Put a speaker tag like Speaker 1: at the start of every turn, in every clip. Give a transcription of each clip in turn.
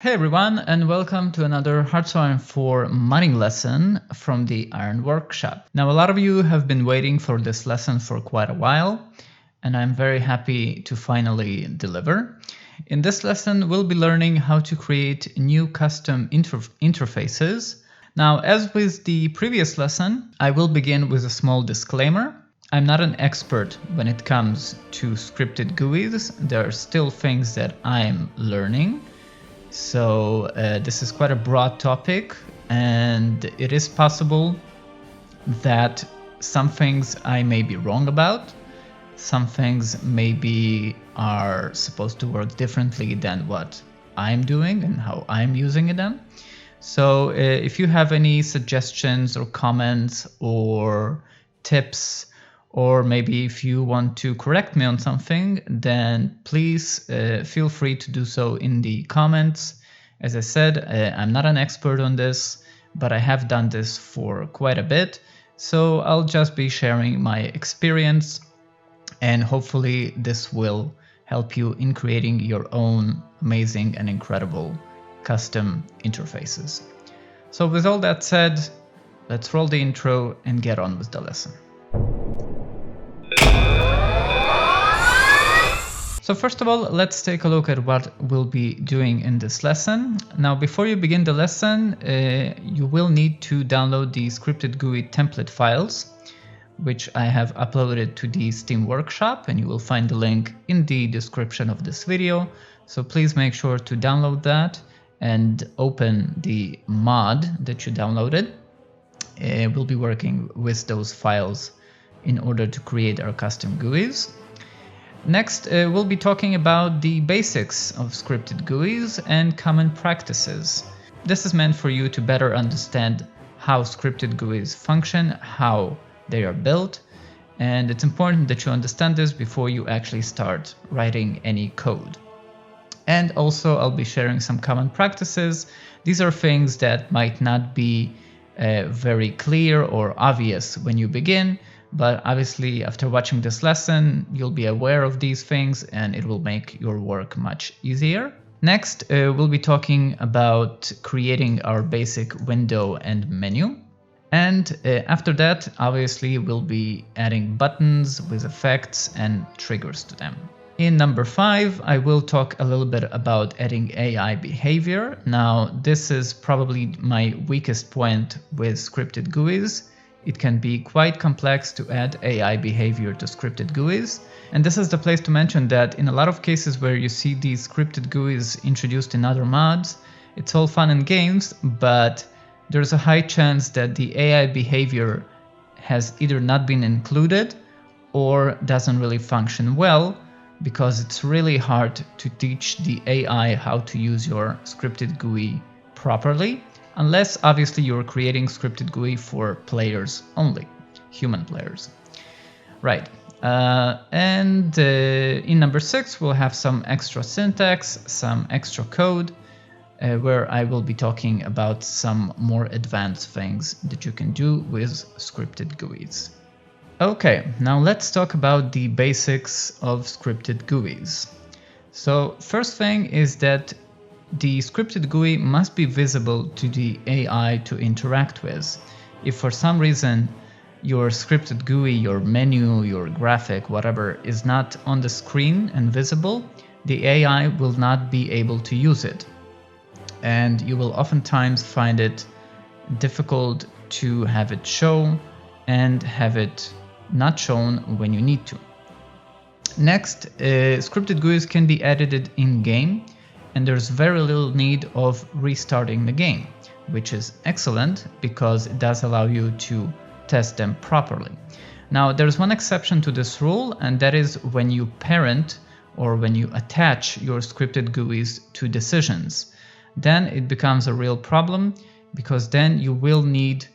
Speaker 1: Hey everyone, and welcome to another HOI4 mining lesson from the Iron Workshop. Now, a lot of you have been waiting for this lesson for quite a while, and I'm very happy to finally deliver. In this lesson, we'll be learning how to create new custom interfaces. Now, as with the previous lesson, I will begin with a small disclaimer. I'm not an expert when it comes to scripted GUIs. There are still things that I'm learning. So this is quite a broad topic, and it is possible that some things I may be wrong about. Some things maybe are supposed to work differently than what I'm doing and how I'm using them. So if you have any suggestions or comments or tips, or maybe if you want to correct me on something, then please feel free to do so in the comments. As I said, I'm not an expert on this, but I have done this for quite a bit. So I'll just be sharing my experience, and hopefully this will help you in creating your own amazing and incredible custom interfaces. So with all that said, let's roll the intro and get on with the lesson. So first of all, let's take a look at what we'll be doing in this lesson. Now, before you begin the lesson, you will need to download the Scripted GUI template files, which I have uploaded to the Steam Workshop, and you will find the link in the description of this video. So please make sure to download that and open the mod that you downloaded. We'll be working with those files in order to create our custom GUIs. Next, we'll be talking about the basics of scripted GUIs and common practices. This is meant for you to better understand how scripted GUIs function, how they are built, and it's important that you understand this before you actually start writing any code. And also, I'll be sharing some common practices. These are things that might not be very clear or obvious when you begin, but obviously after watching this lesson, you'll be aware of these things and it will make your work much easier. Next, we'll be talking about creating our basic window and menu. And after that, obviously, we'll be adding buttons with effects and triggers to them. In number 5, I will talk a little bit about adding AI behavior. Now, this is probably my weakest point with scripted GUIs. It can be quite complex to add AI behavior to scripted GUIs. And this is the place to mention that in a lot of cases where you see these scripted GUIs introduced in other mods, it's all fun and games, but there's a high chance that the AI behavior has either not been included or doesn't really function well, because it's really hard to teach the AI how to use your scripted GUI properly. Unless, obviously, you're creating scripted GUI for players only, human players. Right. In number 6, we'll have some extra syntax, some extra code, where I will be talking about some more advanced things that you can do with scripted GUIs. Okay, now let's talk about the basics of scripted GUIs. So first thing is that the scripted GUI must be visible to the AI to interact with. If for some reason your scripted GUI, your menu, your graphic, whatever, is not on the screen and visible, the AI will not be able to use it. And you will oftentimes find it difficult to have it show and have it not shown when you need to. Next, scripted GUIs can be edited in-game, and there's very little need of restarting the game, which is excellent because it does allow you to test them properly. Now, there's one exception to this rule, and that is when you parent or when you attach your scripted GUIs to decisions. Then it becomes a real problem, because then you will need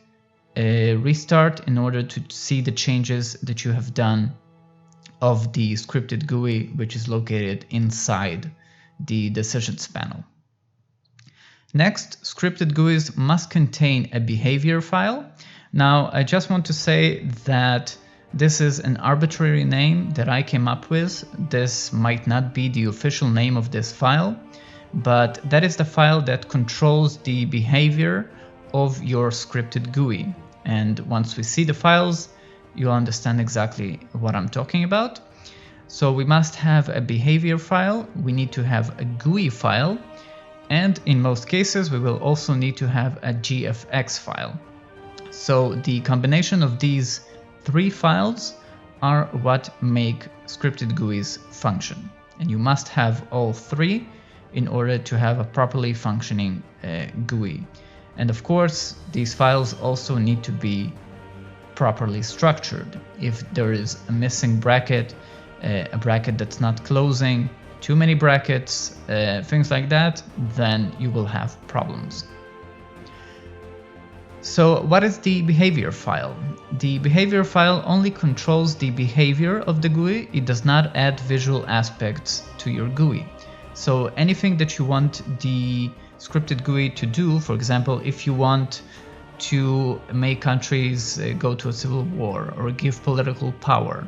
Speaker 1: a restart in order to see the changes that you have done of the scripted GUI, which is located inside the decisions panel. Next, scripted GUIs must contain a behavior file. Now, I just want to say that this is an arbitrary name that I came up with. This might not be the official name of this file, but that is the file that controls the behavior of your scripted GUI. And once we see the files, you'll understand exactly what I'm talking about. So we must have a behavior file, we need to have a GUI file, and in most cases we will also need to have a GFX file. So the combination of these three files are what make scripted GUIs function. And you must have all three in order to have a properly functioning GUI. And of course, these files also need to be properly structured. If there is a missing bracket, a bracket that's not closing, too many brackets, things like that, then you will have problems. So what is the behavior file? The behavior file only controls the behavior of the GUI. It does not add visual aspects to your GUI. So anything that you want the scripted GUI to do, for example, if you want to make countries go to a civil war or give political power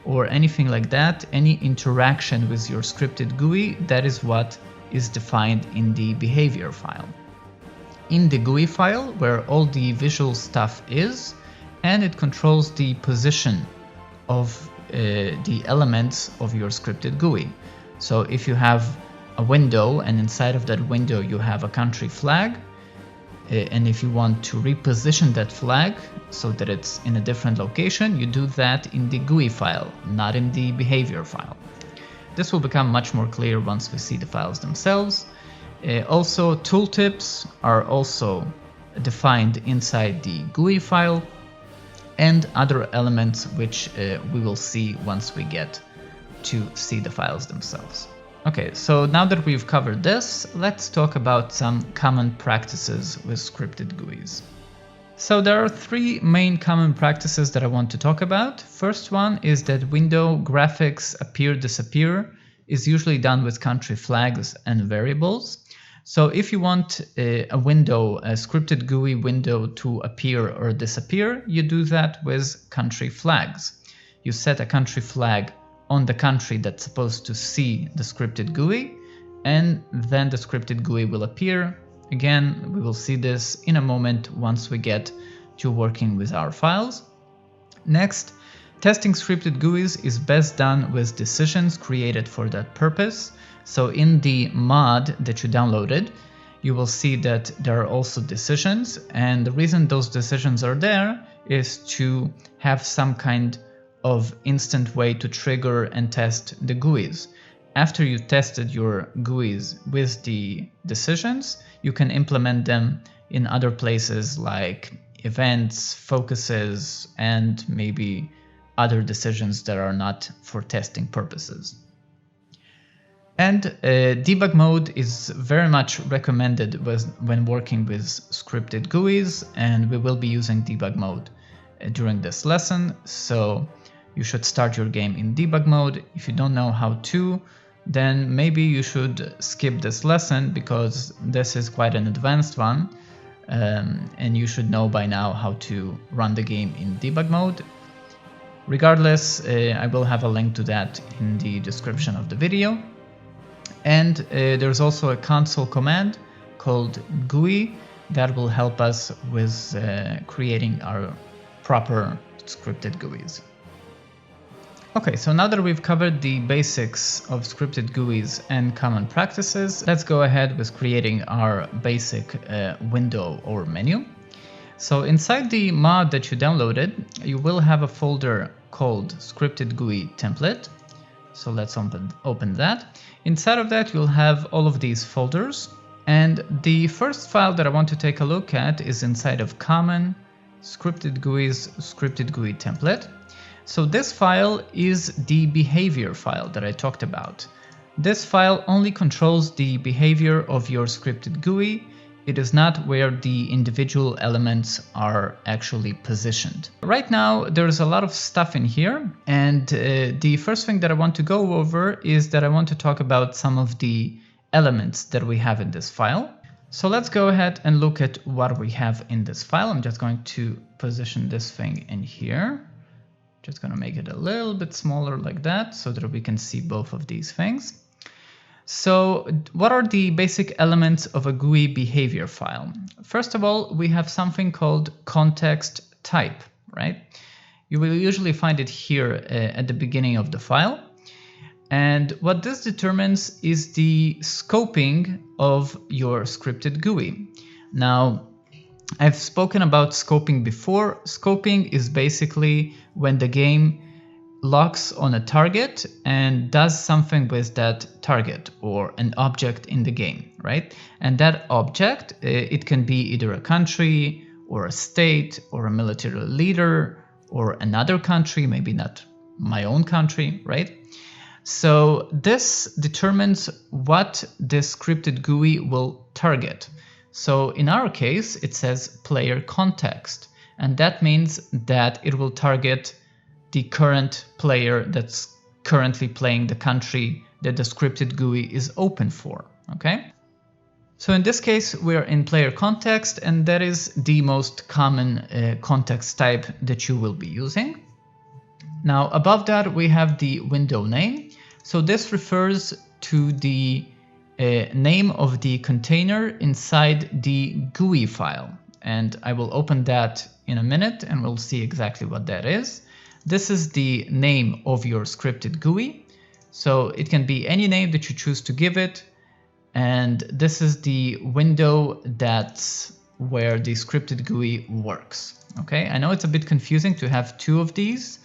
Speaker 1: or anything like that, any interaction with your scripted GUI, that is what is defined in the behavior file. In the GUI file, where all the visual stuff is, and it controls the position of the elements of your scripted GUI. So if you have a window and inside of that window you have a country flag, and if you want to reposition that flag so that it's in a different location, you do that in the GUI file, not in the behavior file. This will become much more clear once we see the files themselves. Also, tooltips are also defined inside the GUI file, and other elements which we will see once we get to see the files themselves. Okay, so now that we've covered this, let's talk about some common practices with scripted GUIs. So there are three main common practices that I want to talk about. First one is that window graphics appear-disappear is usually done with country flags and variables. So if you want a scripted GUI window to appear or disappear, you do that with country flags. You set a country flag on the country that's supposed to see the scripted GUI, and then the scripted GUI will appear. Again, we will see this in a moment once we get to working with our files. Next, testing scripted GUIs is best done with decisions created for that purpose. So in the mod that you downloaded, you will see that there are also decisions, and the reason those decisions are there is to have some kind of instant way to trigger and test the GUIs. After you've tested your GUIs with the decisions, you can implement them in other places like events, focuses, and maybe other decisions that are not for testing purposes. And debug mode is very much recommended when working with scripted GUIs, and we will be using debug mode during this lesson. So you should start your game in debug mode. If you don't know how to, then maybe you should skip this lesson because this is quite an advanced one, and you should know by now how to run the game in debug mode. Regardless, I will have a link to that in the description of the video. And there's also a console command called GUI that will help us with creating our proper scripted GUIs. Okay, so now that we've covered the basics of scripted GUIs and common practices, let's go ahead with creating our basic window or menu. So inside the mod that you downloaded, you will have a folder called Scripted GUI Template. So let's open that. Inside of that, you'll have all of these folders. And the first file that I want to take a look at is inside of Common, Scripted GUIs, Scripted GUI Template. So this file is the behavior file that I talked about. This file only controls the behavior of your scripted GUI. It is not where the individual elements are actually positioned. Right now, there's a lot of stuff in here, and the first thing that I want to go over is that I want to talk about some of the elements that we have in this file. So let's go ahead and look at what we have in this file. I'm just going to position this thing in here. Just going to make it a little bit smaller like that so that we can see both of these things. So what are the basic elements of a GUI behavior file? First of all, we have something called context type, right? You will usually find it here at the beginning of the file. And what this determines is the scoping of your scripted GUI. Now, I've spoken about scoping before. Scoping is basically when the game locks on a target and does something with that target or an object in the game, right? And that object, it can be either a country or a state or a military leader or another country, maybe not my own country, right? So this determines what this scripted GUI will target. So in our case, it says player context, and that means that it will target the current player that's currently playing the country that the scripted GUI is open for, okay? So in this case, we're in player context, and that is the most common context type that you will be using. Now, above that, we have the window name. So this refers to the name of the container inside the GUI file. And I will open that in a minute, and we'll see exactly what that is. This is the name of your scripted GUI. So it can be any name that you choose to give it. And this is the window that's where the scripted GUI works. Okay, I know it's a bit confusing to have two of these,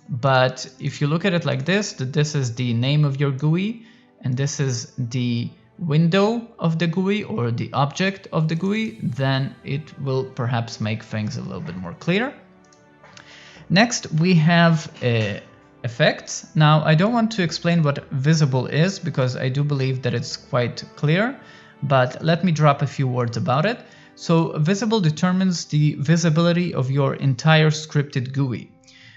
Speaker 1: but if you look at it like this, that this is the name of your GUI, and this is the window of the GUI or the object of the GUI, then it will perhaps make things a little bit more clear. Next, we have effects. Now, I don't want to explain what visible is because I do believe that it's quite clear, but let me drop a few words about it. So visible determines the visibility of your entire scripted GUI.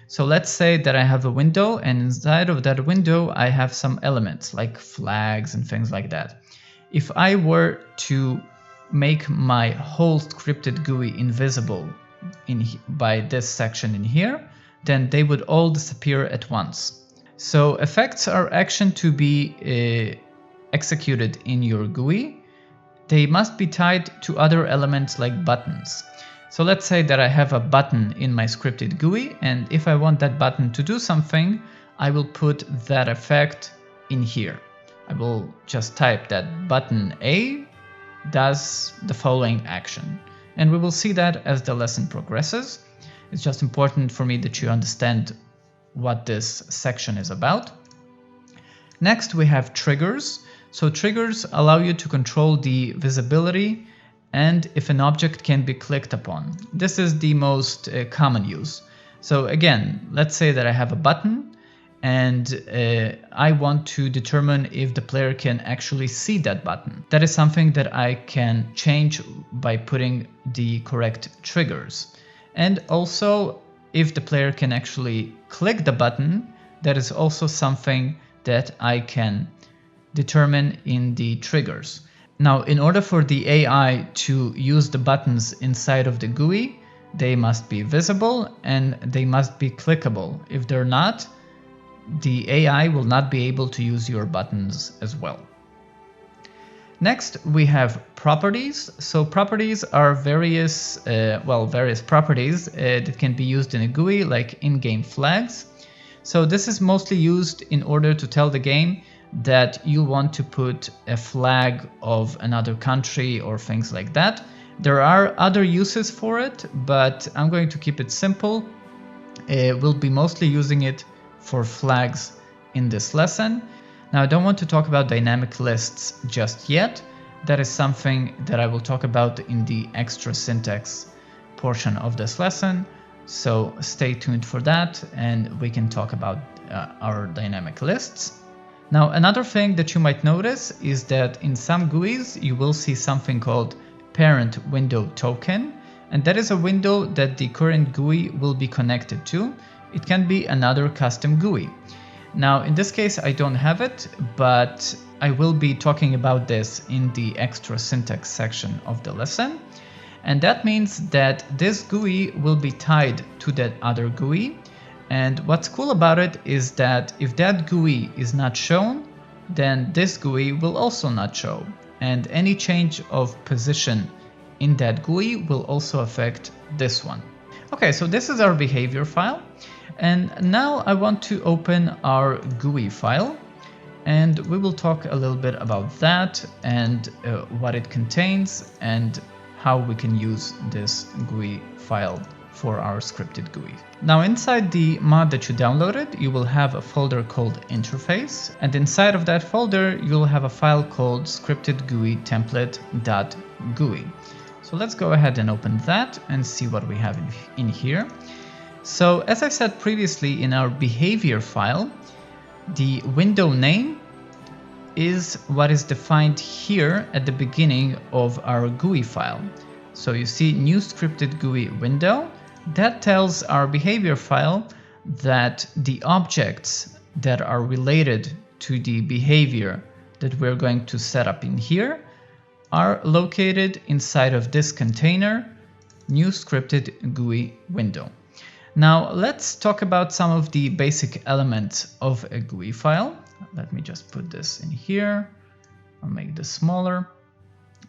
Speaker 1: So let's say that I have a window, and inside of that window, I have some elements like flags and things like that. If I were to make my whole scripted GUI invisible by this section in here, then they would all disappear at once. So effects are action to be executed in your GUI. They must be tied to other elements like buttons. So let's say that I have a button in my scripted GUI, and if I want that button to do something, I will put that effect in here. I will just type that button A does the following action. And we will see that as the lesson progresses. It's just important for me that you understand what this section is about. Next, we have triggers. So triggers allow you to control the visibility and if an object can be clicked upon. This is the most common use. So again, let's say that I have a button and I want to determine if the player can actually see that button. That is something that I can change by putting the correct triggers. And also, if the player can actually click the button, that is also something that I can determine in the triggers. Now, in order for the AI to use the buttons inside of the GUI, they must be visible and they must be clickable. If they're not, the AI will not be able to use your buttons as well. Next, we have properties. So properties are various properties that can be used in a GUI, like in-game flags. So this is mostly used in order to tell the game that you want to put a flag of another country or things like that. There are other uses for it, but I'm going to keep it simple. We'll be mostly using it for flags in this lesson. Now, I don't want to talk about dynamic lists just yet. That is something that I will talk about in the extra syntax portion of this lesson. So stay tuned for that, and we can talk about our dynamic lists. Now, another thing that you might notice is that in some GUIs, you will see something called parent window token, and that is a window that the current GUI will be connected to. It can be another custom GUI. Now, in this case, I don't have it, but I will be talking about this in the extra syntax section of the lesson. And that means that this GUI will be tied to that other GUI. And what's cool about it is that if that GUI is not shown, then this GUI will also not show. And any change of position in that GUI will also affect this one. Okay, so this is our behavior file. And now I want to open our GUI file. And we will talk a little bit about that and what it contains and how we can use this GUI file for our scripted GUI. Now inside the mod that you downloaded, you will have a folder called interface, and inside of that folder you'll have a file called scripted GUI template.gui. So let's go ahead and open that and see what we have in here. So as I said previously, in our behavior file, the window name is what is defined here at the beginning of our GUI file. So you see new scripted GUI window. That tells our behavior file that the objects that are related to the behavior that we're going to set up in here are located inside of this container, new scripted GUI window. Now let's talk about some of the basic elements of a GUI file. Let me just put this in here. I'll make this smaller.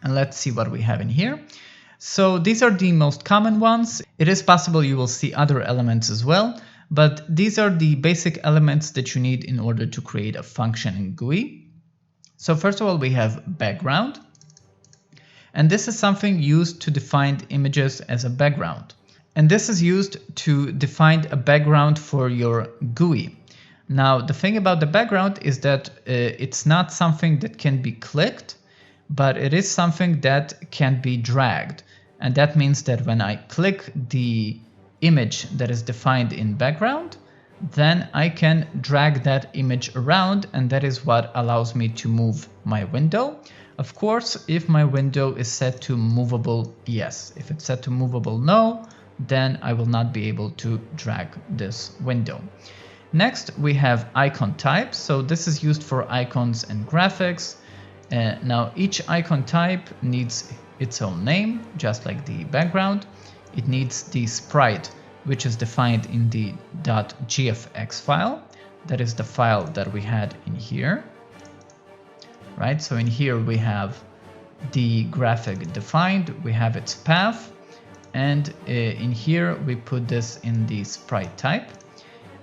Speaker 1: And let's see what we have in here. So these are the most common ones. It is possible you will see other elements as well, but these are the basic elements that you need in order to create a function in GUI. So first of all, we have background. And this is something used to define images as a background. And this is used to define a background for your GUI. Now, the thing about the background is that it's not something that can be clicked, but it is something that can be dragged. And that means that when I click the image that is defined in background, then I can drag that image around, and that is what allows me to move my window. Of course, if my window is set to movable, yes. If it's set to movable, no, then I will not be able to drag this window. Next, we have icon type. So this is used for icons and graphics. Now each icon type needs its own name, just like the background. It needs the sprite, which is defined in the .gfx file. That is the file that we had in here. Right, so in here we have the graphic defined, we have its path, and in here we put this in the sprite type.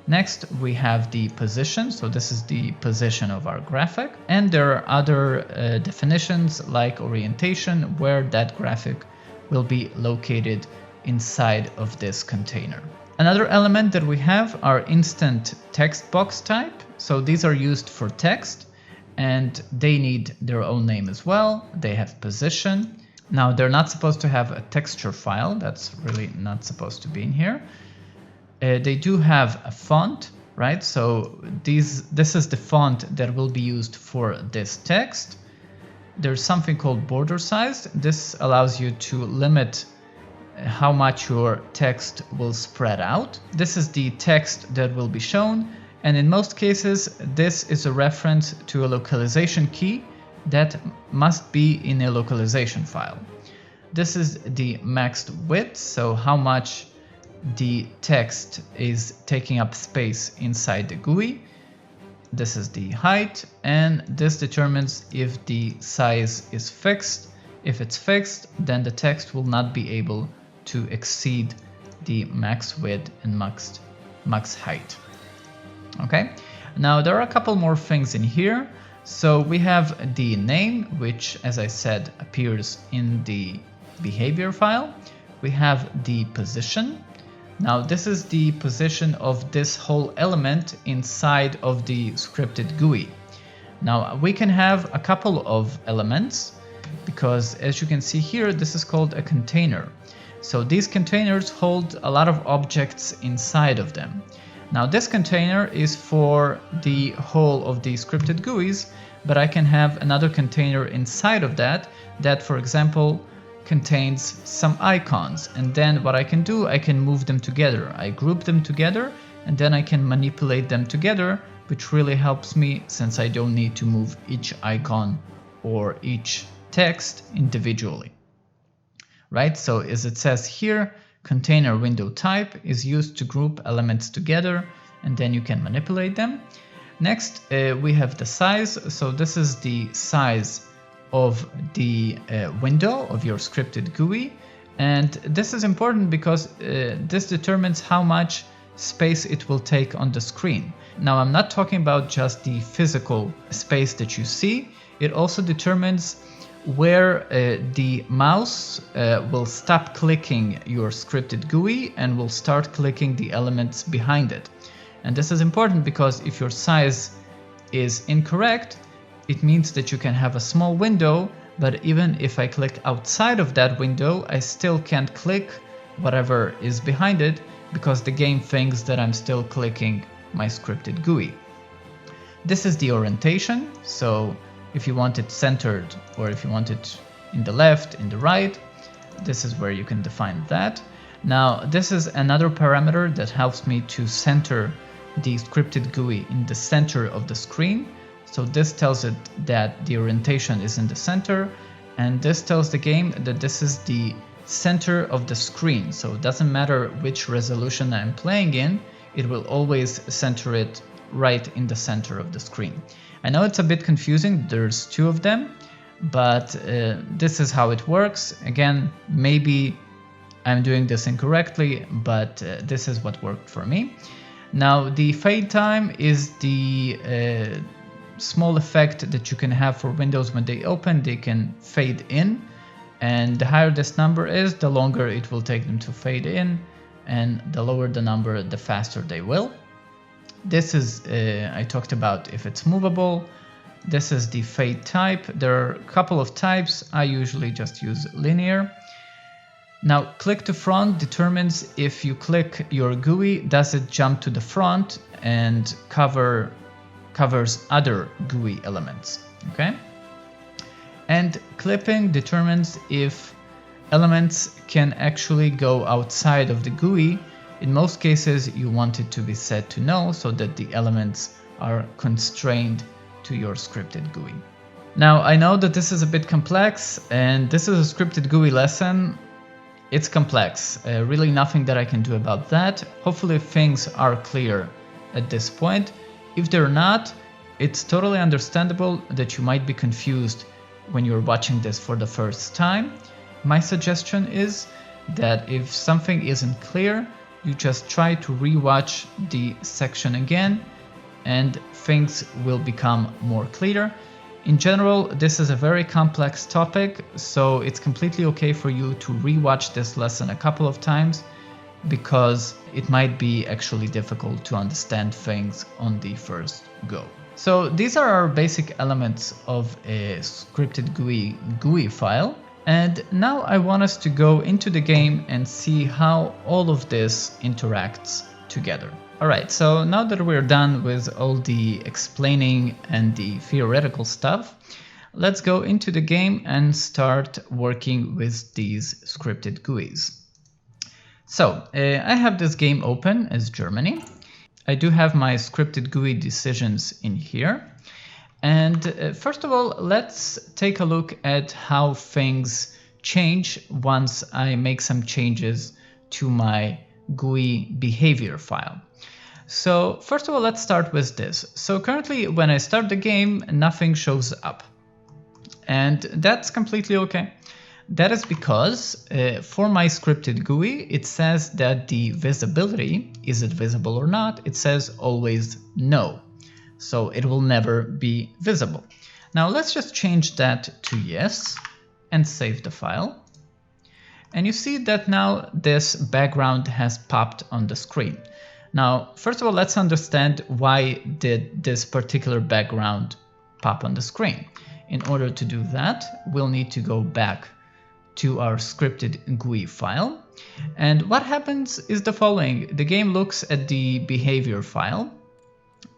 Speaker 1: Next, we have the position. So this is the position of our graphic. And there are other definitions like orientation, where that graphic will be located inside of this container. Another element that we have are instant text box type. So these are used for text, and they need their own name as well. They have position. Now they're not supposed to have a texture file. That's really not supposed to be in here. They do have a font, right? So this is the font that will be used for this text. There's something called border size. This allows you to limit how much your text will spread out. This is the text that will be shown. And in most cases, this is a reference to a localization key that must be in a localization file. This is the maxed width, so how much the text is taking up space inside the GUI. This is the height, and this determines if the size is fixed. If it's fixed, then the text will not be able to exceed the max width and max height. Okay, now there are a couple more things in here. So we have the name, which, as I said, appears in the behavior file. We have the position. Now this is the position of this whole element inside of the scripted GUI. Now we can have a couple of elements because, as you can see here, this is called a container. So these containers hold a lot of objects inside of them. Now this container is for the whole of the scripted GUIs, but I can have another container inside of that, for example, contains some icons, and then what I can do, I can move them together. I group them together, and then I can manipulate them together, which really helps me since I don't need to move each icon or each text individually. Right, so as it says here, container window type is used to group elements together, and then you can manipulate them. Next, we have the size. So this is the size of the window of your scripted GUI. And this is important because this determines how much space it will take on the screen. Now, I'm not talking about just the physical space that you see. It also determines where the mouse will stop clicking your scripted GUI and will start clicking the elements behind it. And this is important because if your size is incorrect, it means that you can have a small window, but even if I click outside of that window, I still can't click whatever is behind it because the game thinks that I'm still clicking my scripted GUI. This is the orientation. So if you want it centered or if you want it in the left, in the right, this is where you can define that. Now, this is another parameter that helps me to center the scripted GUI in the center of the screen. So this tells it that the orientation is in the center, and this tells the game that this is the center of the screen. So it doesn't matter which resolution I'm playing in, it will always center it right in the center of the screen. I know it's a bit confusing, there's two of them, but this is how it works. Again, maybe I'm doing this incorrectly, but this is what worked for me. Now, the fade time is the small effect that you can have for windows when they open. They can fade in, and the higher this number is, the longer it will take them to fade in, and the lower the number, the faster they will. This is, I talked about if it's movable. This is the fade type. There are a couple of types. I usually just use linear. Now, click to front determines if you click your GUI, does it jump to the front and covers other GUI elements, okay? And clipping determines if elements can actually go outside of the GUI. In most cases, you want it to be set to no so that the elements are constrained to your scripted GUI. Now, I know that this is a bit complex, and this is a scripted GUI lesson. It's complex, really nothing that I can do about that. Hopefully things are clear at this point. If they're not, it's totally understandable that you might be confused when you're watching this for the first time. My suggestion is that if something isn't clear, you just try to rewatch the section again and things will become more clear. In general, this is a very complex topic, so it's completely okay for you to rewatch this lesson a couple of times because it might be actually difficult to understand things on the first go. So these are our basic elements of a scripted GUI file. And now I want us to go into the game and see how all of this interacts together. Alright, so now that we're done with all the explaining and the theoretical stuff, let's go into the game and start working with these scripted GUIs. So I have this game open as Germany. I do have my scripted GUI decisions in here. And first of all, let's take a look at how things change once I make some changes to my GUI behavior file. So first of all, let's start with this. So currently when I start the game, nothing shows up. And that's completely okay. That is because for my scripted GUI, it says that the visibility, is it visible or not? It says always no. So it will never be visible. Now let's just change that to yes and save the file. And you see that now this background has popped on the screen. Now, first of all, let's understand why did this particular background pop on the screen. In order to do that, we'll need to go back to our scripted GUI file. And what happens is the following. The game looks at the behavior file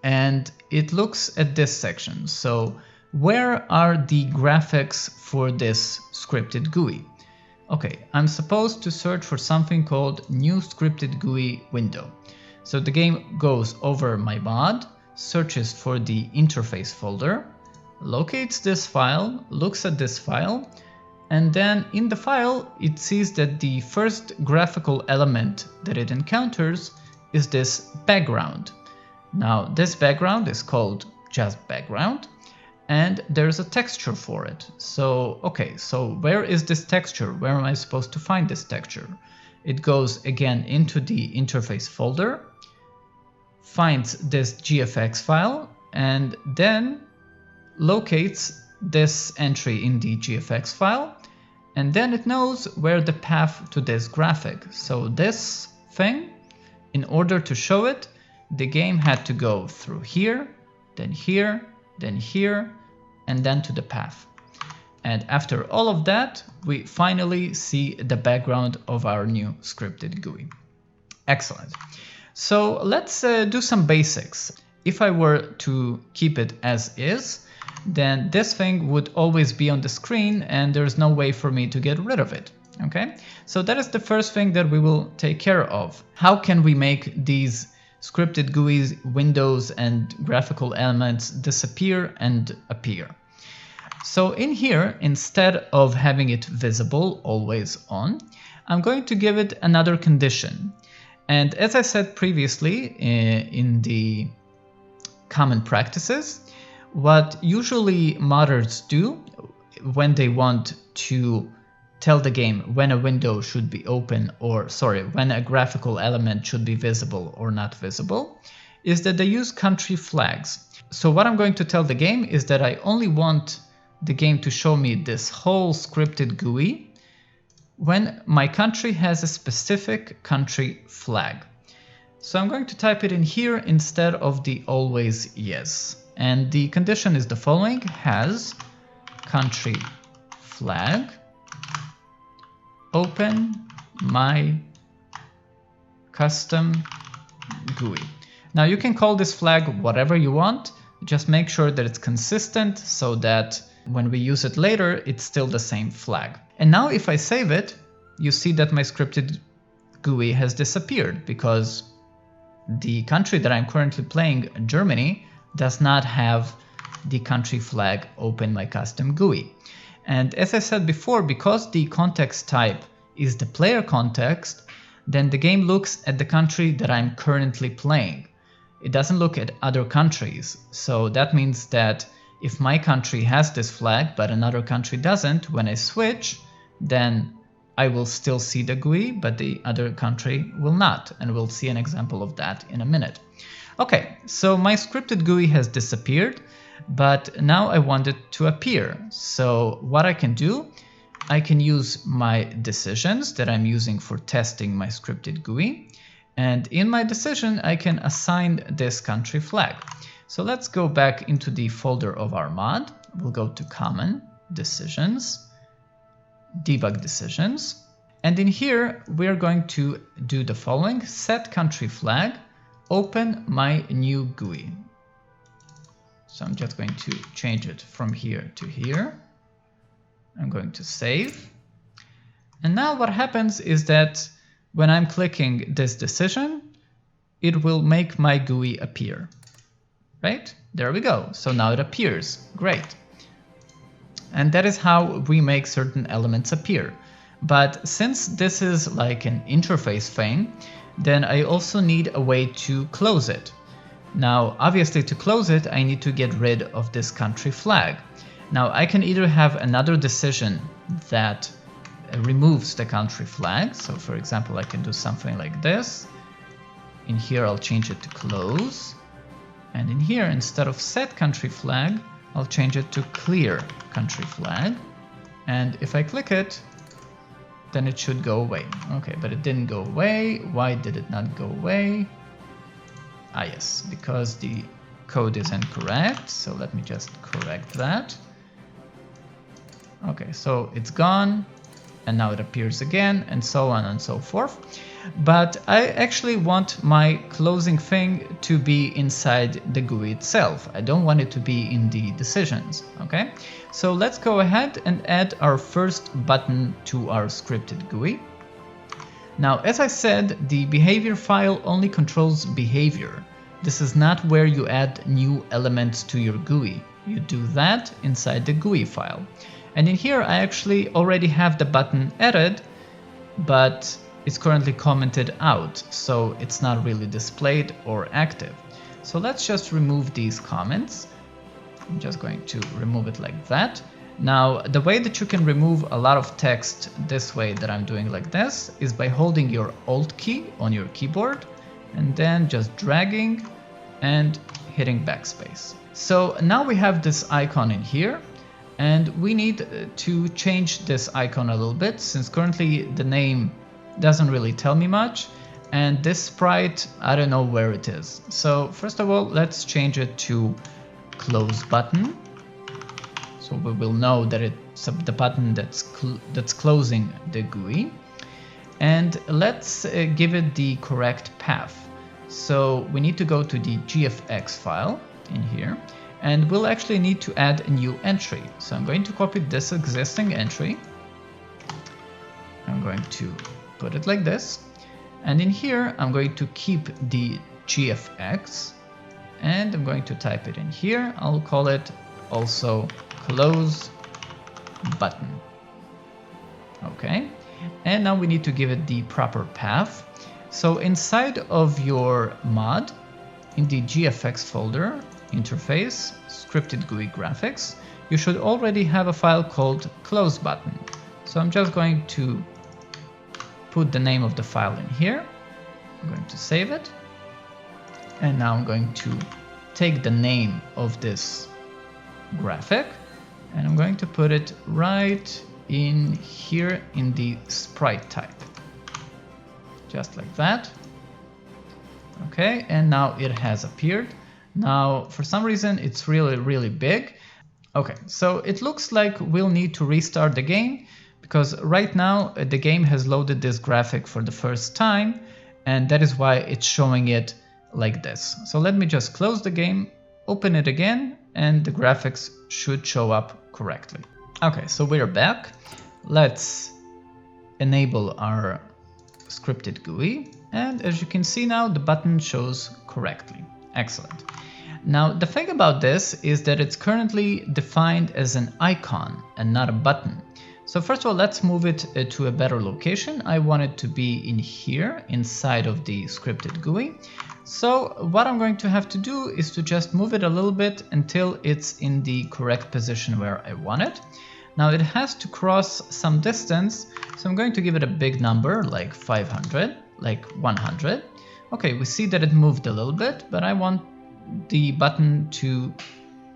Speaker 1: and it looks at this section. So where are the graphics for this scripted GUI? Okay, I'm supposed to search for something called new scripted GUI window. So the game goes over my mod, searches for the interface folder, locates this file, looks at this file, and then in the file it sees that the first graphical element that it encounters is this background. Now this background is called just background, and there's a texture for it. So, okay, so where is this texture? Where am I supposed to find this texture? It goes again into the interface folder, finds this GFX file, and then locates this entry in the GFX file, and then it knows where the path to this graphic. So this thing, in order to show it, the game had to go through here, then here, then here, and then to the path. And after all of that, we finally see the background of our new scripted GUI. Excellent. So let's do some basics. If I were to keep it as is, then this thing would always be on the screen and there's no way for me to get rid of it. Okay, so that is the first thing that we will take care of. How can we make these scripted GUIs, windows, and graphical elements disappear and appear? So in here, instead of having it visible, always on, I'm going to give it another condition. And as I said previously in the common practices, what usually modders do when they want to tell the game when a window should be open, or sorry, when a graphical element should be visible or not visible, is that they use country flags. So what I'm going to tell the game is that I only want the game to show me this whole scripted GUI when my country has a specific country flag. So I'm going to type it in here instead of the always yes. And the condition is the following: has country flag open my custom GUI. Now you can call this flag whatever you want, just make sure that it's consistent so that when we use it later, it's still the same flag. And now if I save it, you see that my scripted GUI has disappeared because the country that I'm currently playing, Germany, does not have the country flag open my custom GUI. And as I said before, because the context type is the player context, then the game looks at the country that I'm currently playing. It doesn't look at other countries. So that means that if my country has this flag, but another country doesn't, when I switch, then I will still see the GUI, but the other country will not. And we'll see an example of that in a minute. Okay, so my scripted GUI has disappeared, but now I want it to appear. So what I can do, I can use my decisions that I'm using for testing my scripted GUI. And in my decision, I can assign this country flag. So let's go back into the folder of our mod. We'll go to Common, Decisions, Debug Decisions. And in here, we're going to do the following: set country flag, open my new GUI. So I'm just going to change it from here to here. I'm going to save. And now what happens is that when I'm clicking this decision, it will make my GUI appear. Right? There we go. So now it appears. Great. And that is how we make certain elements appear. But since this is like an interface thing, then I also need a way to close it. Now, obviously to close it, I need to get rid of this country flag. Now I can either have another decision that removes the country flag. So for example, I can do something like this. In here, I'll change it to close. And in here, instead of set country flag, I'll change it to clear country flag. And if I click it, then it should go away. Okay, but it didn't go away. Why did it not go away? Ah, yes, because the code is incorrect. So let me just correct that. Okay, so it's gone. And now it appears again, and so on and so forth. But I actually want my closing thing to be inside the GUI itself. I don't want it to be in the decisions, okay? So let's go ahead and add our first button to our scripted GUI. Now, as I said, the behavior file only controls behavior. This is not where you add new elements to your GUI. You do that inside the GUI file. And in here, I actually already have the button added, but it's currently commented out, so it's not really displayed or active. So let's just remove these comments. I'm just going to remove it like that. Now, the way that you can remove a lot of text this way that I'm doing like this is by holding your Alt key on your keyboard and then just dragging and hitting backspace. So now we have this icon in here, and we need to change this icon a little bit, since currently the name doesn't really tell me much, and this sprite, I don't know where it is. So first of all, let's change it to close button. So we will know that it's the button that's closing the GUI. And let's give it the correct path. So we need to go to the GFX file in here, and we'll actually need to add a new entry. So I'm going to copy this existing entry. I'm going to put it like this. And in here, I'm going to keep the GFX, and I'm going to type it in here. I'll call it also close button. Okay. And now we need to give it the proper path. So inside of your mod, in the GFX folder, interface, Scripted GUI graphics, you should already have a file called close button. So I'm just going to put the name of the file in here. I'm going to save it. And now I'm going to take the name of this graphic, and I'm going to put it right in here in the sprite type. Just like that. Okay, and now it has appeared. Now, for some reason, it's really big. Okay, so it looks like we'll need to restart the game, because right now the game has loaded this graphic for the first time, and that is why it's showing it like this. So let me just close the game, open it again, and the graphics should show up correctly. Okay, so we're back. Let's enable our Scripted GUI, and as you can see now, the button shows correctly. Excellent. Now, the thing about this is that it's currently defined as an icon and not a button. So first of all, let's move it to a better location. I want it to be in here, inside of the Scripted GUI. So what I'm going to have to do is to just move it a little bit until it's in the correct position where I want it. Now it has to cross some distance, so I'm going to give it a big number, like 500, like 100. Okay, we see that it moved a little bit, but I want the button to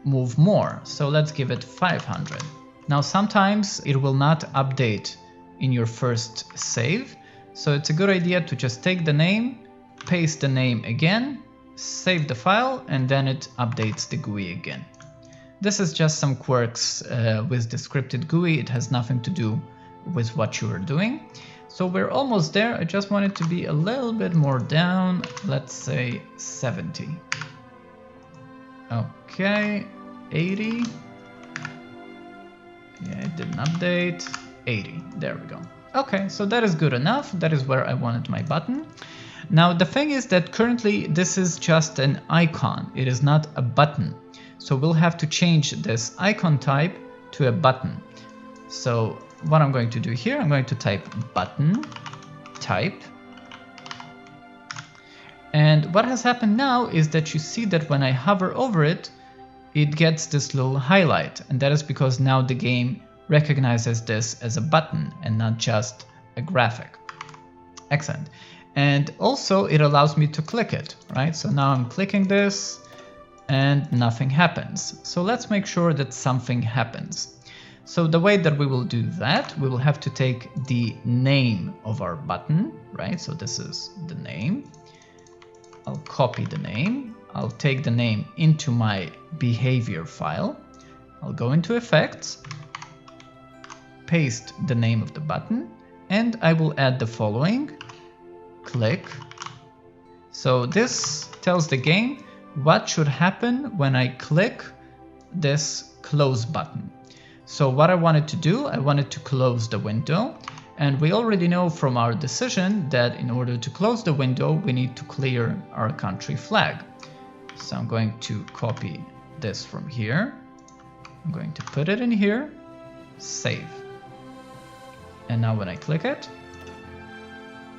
Speaker 1: move more, so let's give it 500. Now sometimes it will not update in your first save, so it's a good idea to just take the name, paste the name again, save the file, and then it updates the GUI again. This is just some quirks with the Scripted GUI. It has nothing to do with what you are doing. So we're almost there. I just want it to be a little bit more down. Let's say 70. Okay, 80. Yeah, it didn't update. 80, there we go. Okay, so that is good enough. That is where I wanted my button. Now the thing is that currently this is just an icon. It is not a button. So we'll have to change this icon type to a button. So what I'm going to do here, I'm going to type button type. And what has happened now is that you see that when I hover over it, it gets this little highlight. And that is because now the game recognizes this as a button and not just a graphic. Excellent. And also it allows me to click it, right? So now I'm clicking this and nothing happens. So let's make sure that something happens. So the way that we will do that, we will have to take the name of our button, right? So this is the name. I'll copy the name. I'll take the name into my behavior file. I'll go into effects, paste the name of the button, and I will add the following, click. So this tells the game what should happen when I click this close button. So what I wanted to do, I wanted to close the window, and we already know from our decision that in order to close the window, we need to clear our country flag. So I'm going to copy this from here. I'm going to put it in here, save. And now when I click it,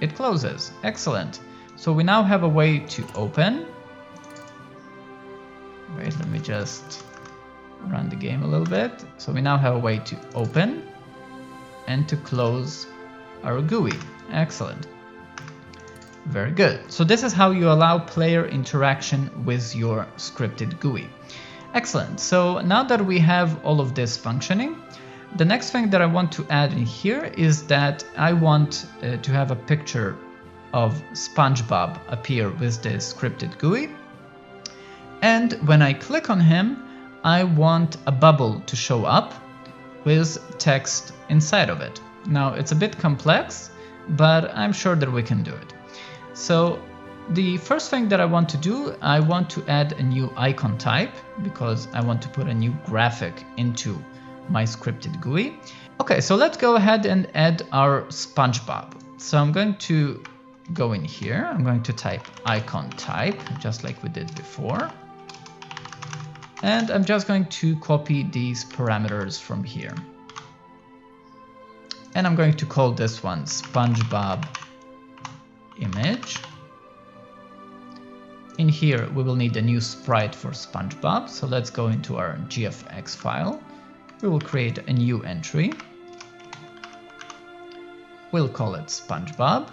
Speaker 1: it closes. Excellent. So we now have a way to open Wait, let me just run the game a little bit. So we now have a way to open and to close our GUI. Excellent. Very good. So this is how you allow player interaction with your scripted GUI. Excellent. So now that we have all of this functioning, the next thing that I want to add in here is that I want to have a picture of SpongeBob appear with the scripted GUI. And when I click on him, I want a bubble to show up with text inside of it. Now it's a bit complex, but I'm sure that we can do it. So the first thing that I want to do, I want to add a new icon type because I want to put a new graphic into my scripted GUI. Okay, so let's go ahead and add our SpongeBob. So I'm going to go in here. I'm going to type icon type, just like we did before. And I'm just going to copy these parameters from here. And I'm going to call this one SpongeBob image. In here, we will need a new sprite for SpongeBob. So let's go into our GFX file. We will create a new entry. We'll call it SpongeBob.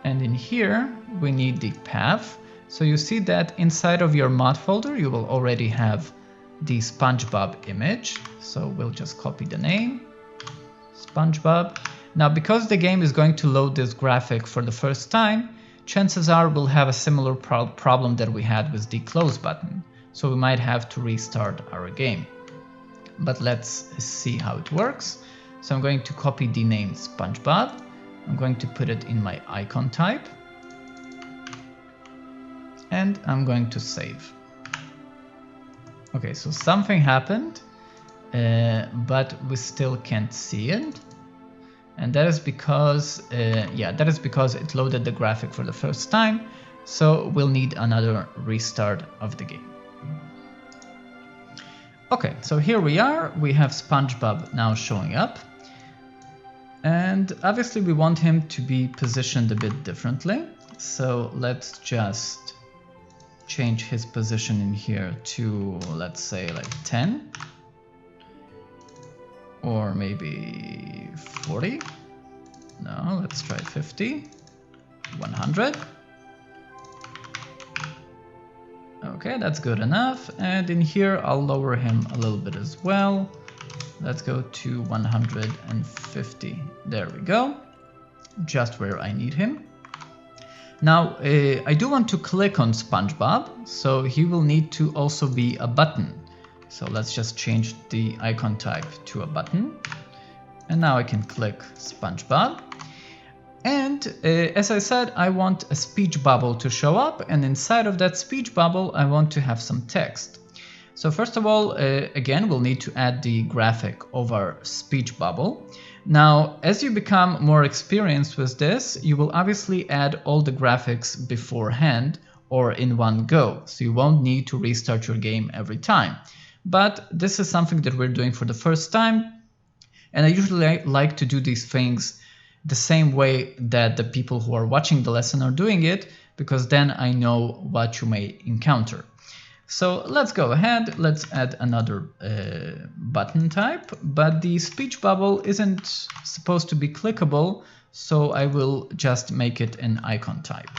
Speaker 1: And in here, we need the path. So you see that inside of your mod folder, you will already have the SpongeBob image. So we'll just copy the name, SpongeBob. Now, because the game is going to load this graphic for the first time, chances are we'll have a similar problem that we had with the close button. So we might have to restart our game. But let's see how it works. So I'm going to copy the name SpongeBob. I'm going to put it in my icon type. And I'm going to save. Okay, so something happened, but we still can't see it. And that is because, it loaded the graphic for the first time. So we'll need another restart of the game. Okay, so here we are. We have SpongeBob now showing up. And obviously we want him to be positioned a bit differently. So let's just change his position in here to, let's say, like 10. Or maybe 40. No, let's try 50. 100. Okay, that's good enough. And in here, I'll lower him a little bit as well. Let's go to 150. There we go. Just where I need him. Now, I do want to click on SpongeBob, so he will need to also be a button. So let's just change the icon type to a button. And now I can click SpongeBob. And as I said, I want a speech bubble to show up. And inside of that speech bubble, I want to have some text. So first of all, again, we'll need to add the graphic of our speech bubble. Now, as you become more experienced with this, you will obviously add all the graphics beforehand or in one go. So you won't need to restart your game every time. But this is something that we're doing for the first time. And I usually like to do these things the same way that the people who are watching the lesson are doing it, because then I know what you may encounter. So let's go ahead, let's add another button type, but the speech bubble isn't supposed to be clickable, so I will just make it an icon type,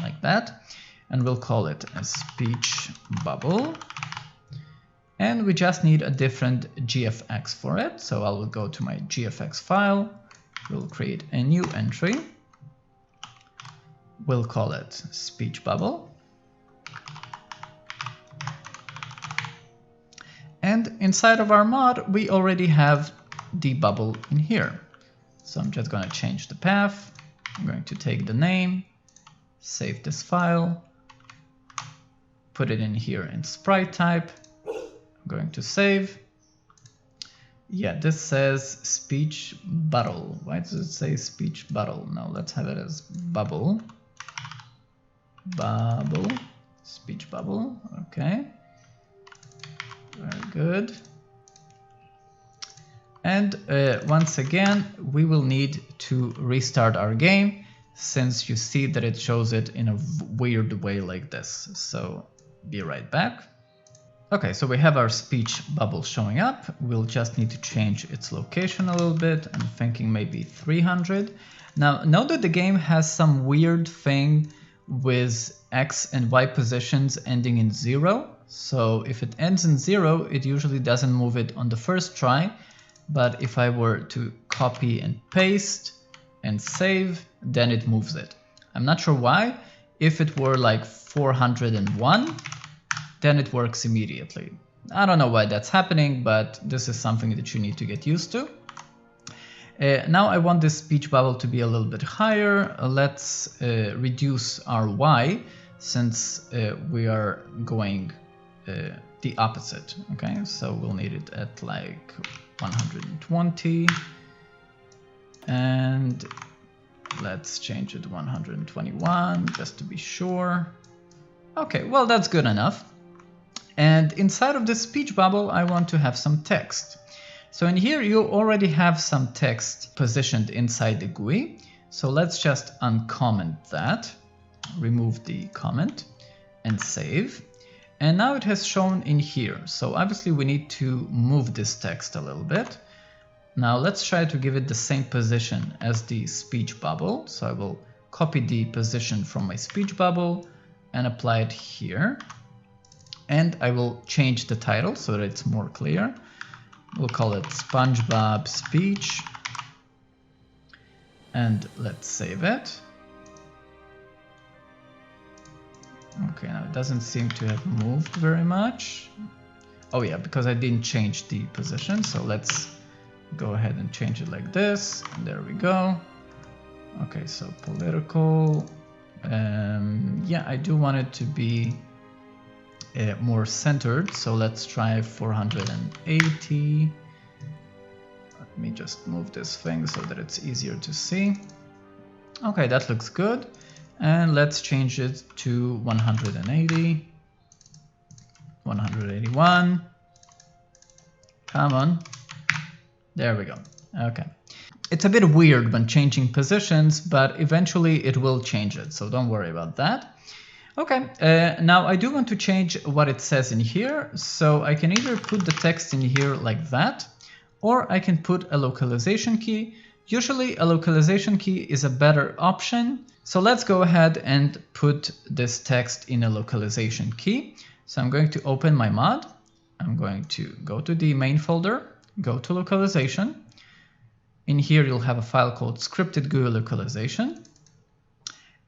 Speaker 1: like that, and we'll call it a speech bubble. And we just need a different GFX for it, so I will go to my GFX file, we'll create a new entry, we'll call it speech bubble. And inside of our mod, we already have the bubble in here. So I'm just going to change the path. I'm going to take the name, save this file, put it in here in sprite type. I'm going to save. Yeah, this says speech bubble. Why does it say speech bubble? No, let's have it as bubble. Bubble, speech bubble, okay. Very good. And once again, we will need to restart our game since you see that it shows it in a weird way like this. So be right back. Okay, so we have our speech bubble showing up. We'll just need to change its location a little bit. I'm thinking maybe 300. Now, note that the game has some weird thing with X and Y positions ending in 0. So if it ends in 0, it usually doesn't move it on the first try. But if I were to copy and paste and save, then it moves it. I'm not sure why. If it were like 401, then it works immediately. I don't know why that's happening, but this is something that you need to get used to. Now I want this speech bubble to be a little bit higher. Let's reduce our Y, since we are going the opposite. Okay, so we'll need it at like 120, and let's change it to 121 just to be sure. Okay, well, that's good enough. And inside of this speech bubble, I want to have some text. So in here, you already have some text positioned inside the GUI. So let's just uncomment that, remove the comment, and save. And now it has shown in here. So obviously we need to move this text a little bit. Now let's try to give it the same position as the speech bubble. So I will copy the position from my speech bubble and apply it here. And I will change the title so that it's more clear. We'll call it SpongeBob Speech. And let's save it. Okay, now it doesn't seem to have moved very much. Oh yeah, because I didn't change the position. So let's go ahead and change it like this. And there we go. Okay, so political. Yeah, I do want it to be more centered, so let's try 480. Let me just move this thing so that it's easier to see. Okay, that looks good. And let's change it to 180, 181. Come on. There we go. Okay. It's a bit weird when changing positions, but eventually it will change it, so don't worry about that. Okay, now I do want to change what it says in here, so I can either put the text in here like that, or I can put a localization key. Usually a localization key is a better option, so let's go ahead and put this text in a localization key. So I'm going to open my mod, I'm going to go to the main folder, go to localization. In here you'll have a file called Scripted GUI localization.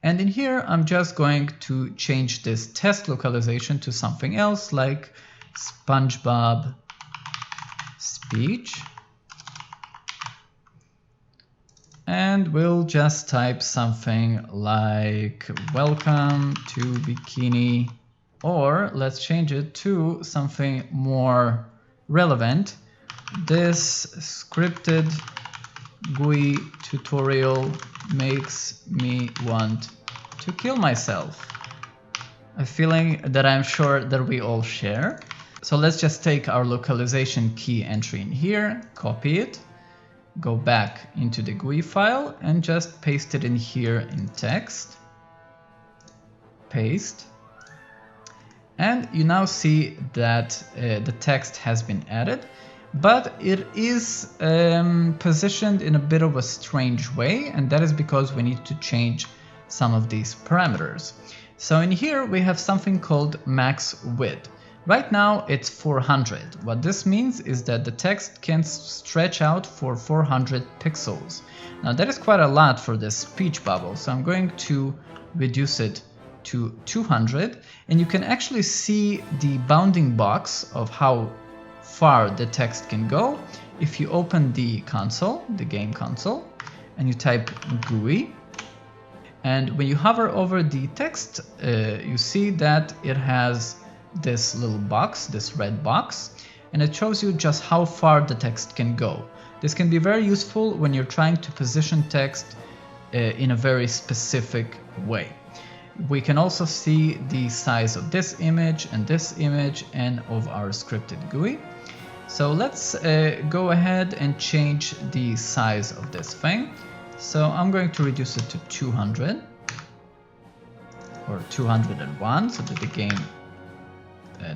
Speaker 1: And in here, I'm just going to change this test localization to something else like SpongeBob Speech. And we'll just type something like welcome to Bikini, or let's change it to something more relevant. This scripted GUI tutorial makes me want to kill myself. A feeling that I'm sure that we all share. So let's just take our localization key entry in here, copy it, go back into the GUI file and just paste it in here in text. Paste. And you now see that the text has been added. But it is positioned in a bit of a strange way, and that is because we need to change some of these parameters. So in here we have something called max width. Right now it's 400. What this means is that the text can stretch out for 400 pixels. Now that is quite a lot for this speech bubble, so I'm going to reduce it to 200, and you can actually see the bounding box of how far the text can go if you open the console, the game console, and you type GUI. And when you hover over the text, you see that it has this little box, this red box, and it shows you just how far the text can go. This can be very useful when you're trying to position text in a very specific way. We can also see the size of this image and of our scripted GUI. So let's go ahead and change the size of this thing. So I'm going to reduce it to 200 or 201 so that the game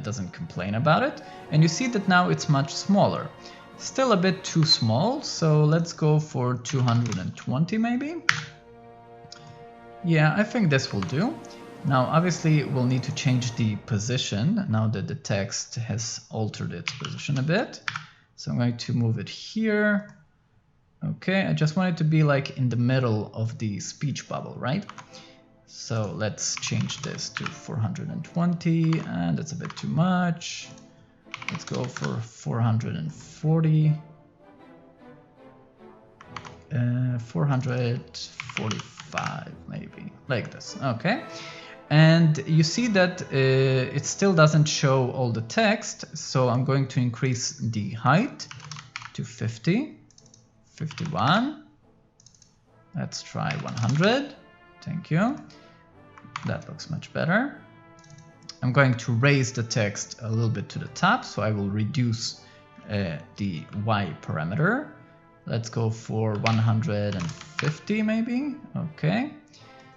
Speaker 1: doesn't complain about it. And you see that now it's much smaller. Still a bit too small, so let's go for 220 maybe. Yeah, I think this will do. Now obviously we'll need to change the position now that the text has altered its position a bit. So I'm going to move it here. Okay, I just want it to be like in the middle of the speech bubble, right? So let's change this to 420, and that's a bit too much. Let's go for 440. 445 maybe, like this. Okay. And you see that it still doesn't show all the text, so I'm going to increase the height to 50, 51. Let's try 100. Thank you. That looks much better. I'm going to raise the text a little bit to the top, so I will reduce the Y parameter. Let's go for 150 maybe. Okay.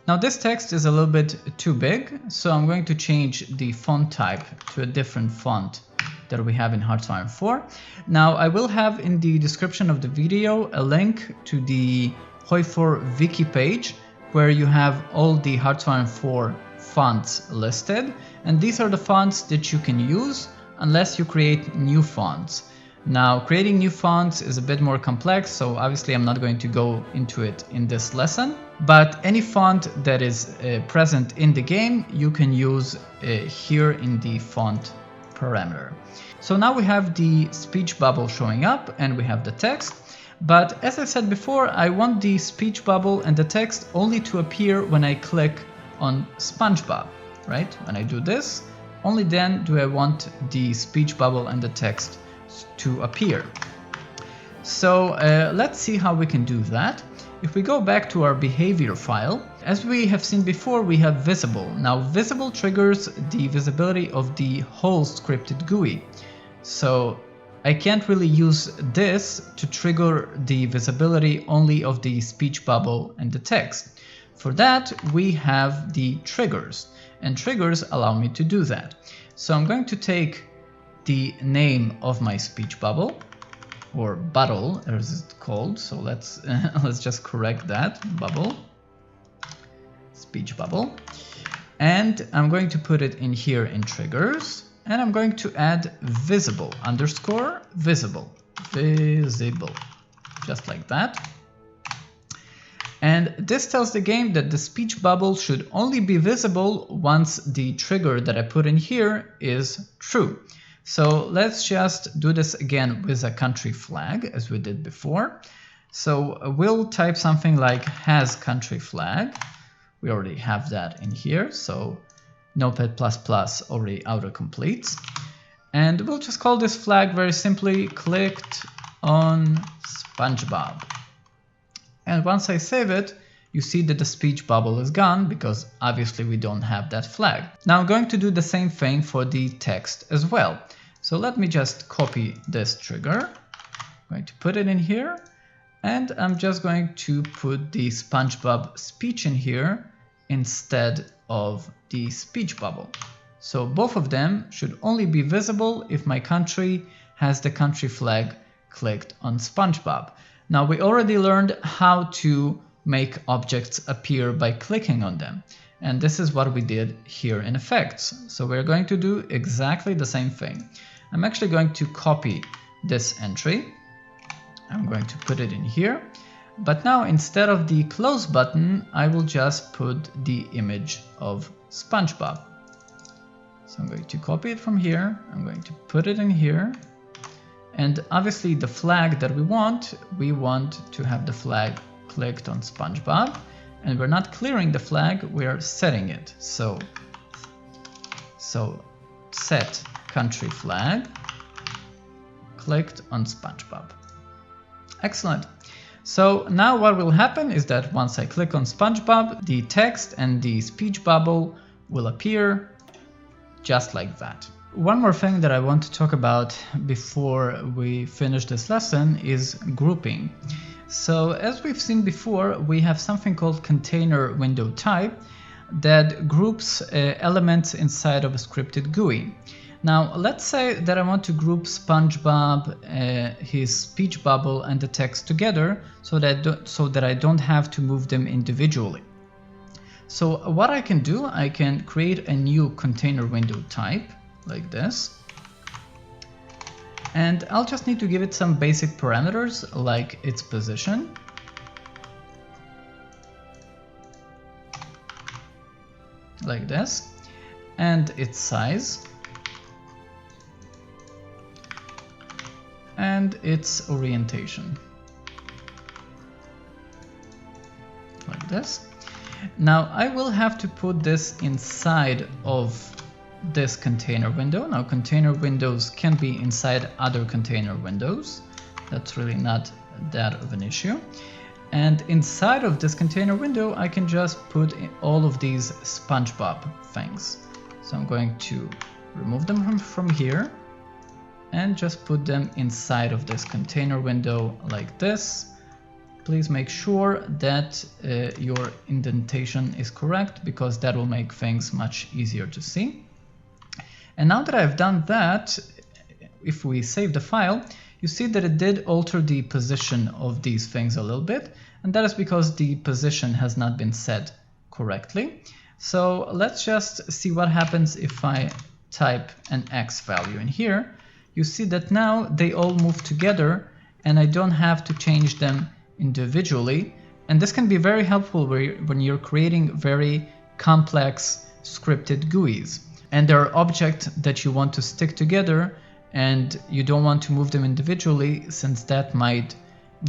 Speaker 1: Now this text is a little bit too big, so I'm going to change the font type to a different font that we have in HOI4. Now I will have in the description of the video a link to the HOI4 wiki page where you have all the HOI4 fonts listed, and these are the fonts that you can use unless you create new fonts. Now creating new fonts is a bit more complex, so obviously I'm not going to go into it in this lesson, but any font that is present in the game you can use here in the font parameter. So now we have the speech bubble showing up and we have the text, but as I said before, I want the speech bubble and the text only to appear when I click on SpongeBob, right? When I do this, only then do I want the speech bubble and the text to appear. So let's see how we can do that. If we go back to our behavior file, as we have seen before, we have visible. Now visible triggers the visibility of the whole scripted GUI. So I can't really use this to trigger the visibility only of the speech bubble and the text. For that, we have the triggers, and triggers allow me to do that. So I'm going to take the name of my speech bubble, or bubble as it's called. So let's just correct that, bubble, speech bubble. And I'm going to put it in here in triggers, and I'm going to add visible underscore visible, just like that. And this tells the game that the speech bubble should only be visible once the trigger that I put in here is true. So let's just do this again with a country flag as we did before. So we'll type something like has country flag. We already have that in here. So Notepad++ already autocompletes. And we'll just call this flag very simply clicked on SpongeBob. And once I save it, you see that the speech bubble is gone because obviously we don't have that flag. Now I'm going to do the same thing for the text as well. So let me just copy this trigger. I'm going to put it in here, and I'm just going to put the SpongeBob speech in here instead of the speech bubble. So both of them should only be visible if my country has the country flag clicked on SpongeBob. Now we already learned how to make objects appear by clicking on them. And this is what we did here in effects. So we're going to do exactly the same thing. I'm actually going to copy this entry. I'm going to put it in here. But now instead of the close button, I will just put the image of SpongeBob. So I'm going to copy it from here. I'm going to put it in here. And obviously the flag that we want to have the flag clicked on SpongeBob. And we're not clearing the flag, we're setting it. So set country flag clicked on SpongeBob. Excellent. So now what will happen is that once I click on SpongeBob, the text and the speech bubble will appear just like that. One more thing that I want to talk about before we finish this lesson is grouping. So as we've seen before, we have something called container window type that groups elements inside of a scripted GUI. Now let's say that I want to group SpongeBob, his speech bubble and the text together so that I don't have to move them individually. So what I can do, I can create a new container window type like this. And I'll just need to give it some basic parameters like its position. Like this. And its size. And its orientation. Like this. Now I will have to put this inside of this container window. Now container windows can be inside other container windows. That's really not that of an issue. And inside of this container window, I can just put in all of these SpongeBob things. So I'm going to remove them from here and just put them inside of this container window like this. Please make sure that your indentation is correct, because that will make things much easier to see. And now that I've done that, if we save the file, you see that it did alter the position of these things a little bit, and that is because the position has not been set correctly. So let's just see what happens if I type an X value in here. You see that now they all move together and I don't have to change them individually. And this can be very helpful when you're creating very complex scripted GUIs. And there are objects that you want to stick together and you don't want to move them individually, since that might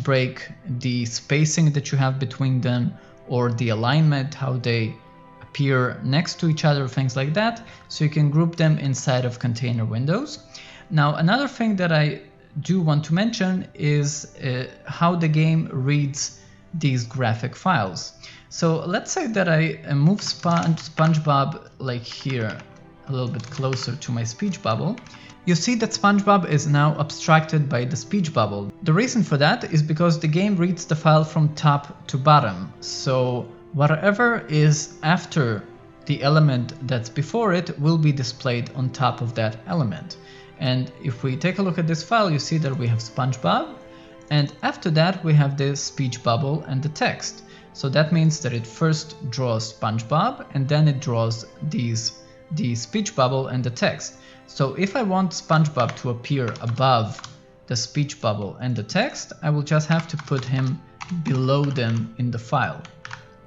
Speaker 1: break the spacing that you have between them or the alignment, how they appear next to each other, things like that. So you can group them inside of container windows. Now, another thing that I do want to mention is how the game reads these graphic files. So let's say that I move SpongeBob like here, a little bit closer to my speech bubble. You see that SpongeBob is now abstracted by the speech bubble. The reason for that is because the game reads the file from top to bottom. So whatever is after the element that's before it will be displayed on top of that element. And if we take a look at this file, you see that we have SpongeBob, and after that we have the speech bubble and the text. So that means that it first draws SpongeBob and then it draws the speech bubble and the text. So if I want SpongeBob to appear above the speech bubble and the text, I will just have to put him below them in the file,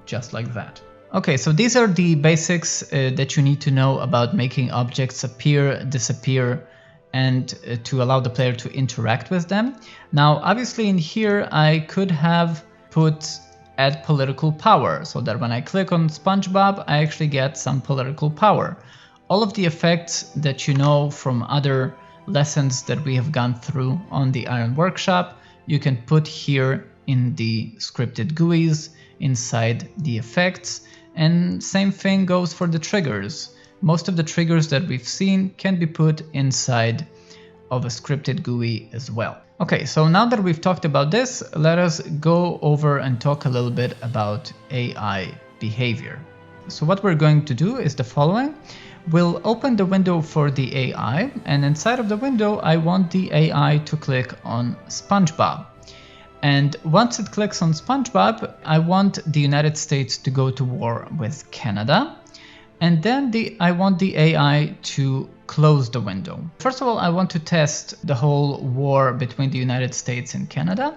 Speaker 1: just like that. Okay, so these are the basics that you need to know about making objects appear, disappear, and to allow the player to interact with them. Now, obviously in here, I could have put add political power, so that when I click on SpongeBob, I actually get some political power. All of the effects that you know from other lessons that we have gone through on the Iron Workshop, you can put here in the scripted GUIs inside the effects. And same thing goes for the triggers. Most of the triggers that we've seen can be put inside of a scripted GUI as well. Okay, so now that we've talked about this, let us go over and talk a little bit about AI behavior. So what we're going to do is the following. We'll open the window for the AI, and inside of the window, I want the AI to click on SpongeBob. And once it clicks on SpongeBob, I want the United States to go to war with Canada. And then I want the AI to close the window. First of all, I want to test the whole war between the United States and Canada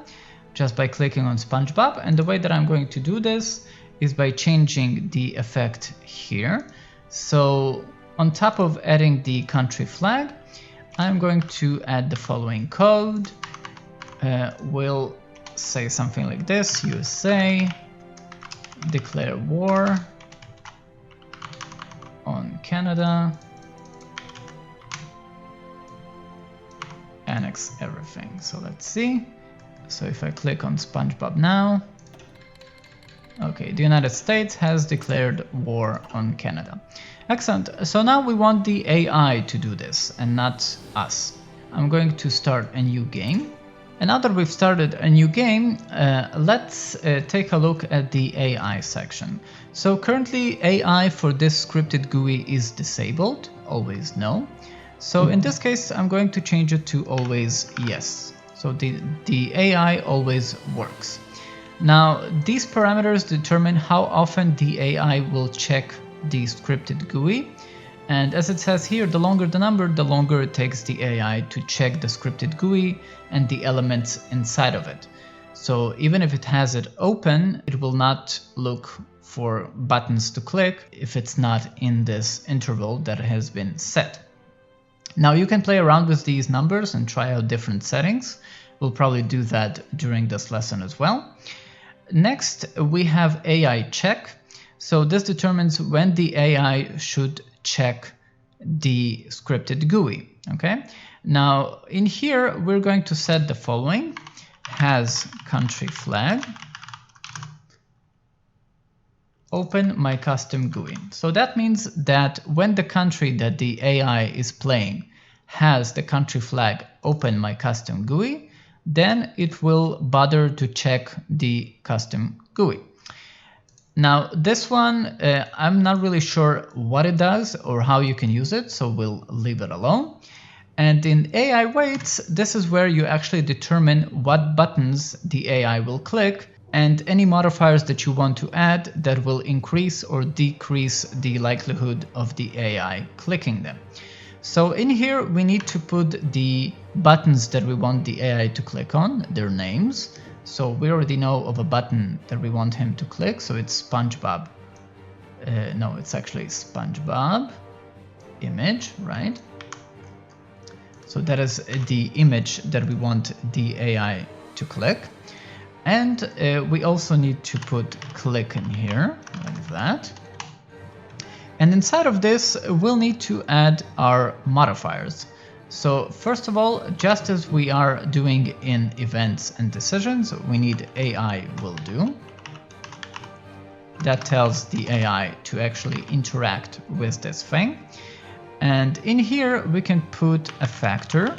Speaker 1: just by clicking on SpongeBob. And the way that I'm going to do this is by changing the effect here. So on top of adding the country flag, I'm going to add the following code. We'll say something like this: USA, declare war on Canada, annex everything. So let's see. So if I click on SpongeBob now, okay, the United States has declared war on Canada. Excellent. So now we want the AI to do this and not us. I'm going to start a new game. And now that we've started a new game, let's take a look at the AI section. So currently AI for this scripted GUI is disabled, always no. So in this case, I'm going to change it to always yes. So the AI always works. Now, these parameters determine how often the AI will check the scripted GUI. And as it says here, the longer the number, the longer it takes the AI to check the scripted GUI and the elements inside of it. So even if it has it open, it will not look for buttons to click if it's not in this interval that has been set. Now you can play around with these numbers and try out different settings. We'll probably do that during this lesson as well. Next, we have AI check. So this determines when the AI should check the scripted GUI. Okay. Now in here, we're going to set the following: has country flag, open my custom GUI. So that means that when the country that the AI is playing has the country flag open my custom GUI, then it will bother to check the custom GUI. Now this one, I'm not really sure what it does or how you can use it, so we'll leave it alone. And in AI weights, this is where you actually determine what buttons the AI will click and any modifiers that you want to add that will increase or decrease the likelihood of the AI clicking them. So in here, we need to put the buttons that we want the AI to click on, their names. So we already know of a button that we want him to click. So it's SpongeBob. No, it's actually SpongeBob image, right? So that is the image that we want the AI to click. And we also need to put click in here like that. And inside of this, we'll need to add our modifiers. So first of all, just as we are doing in events and decisions, we need AI will do. That tells the AI to actually interact with this thing. And in here, we can put a factor.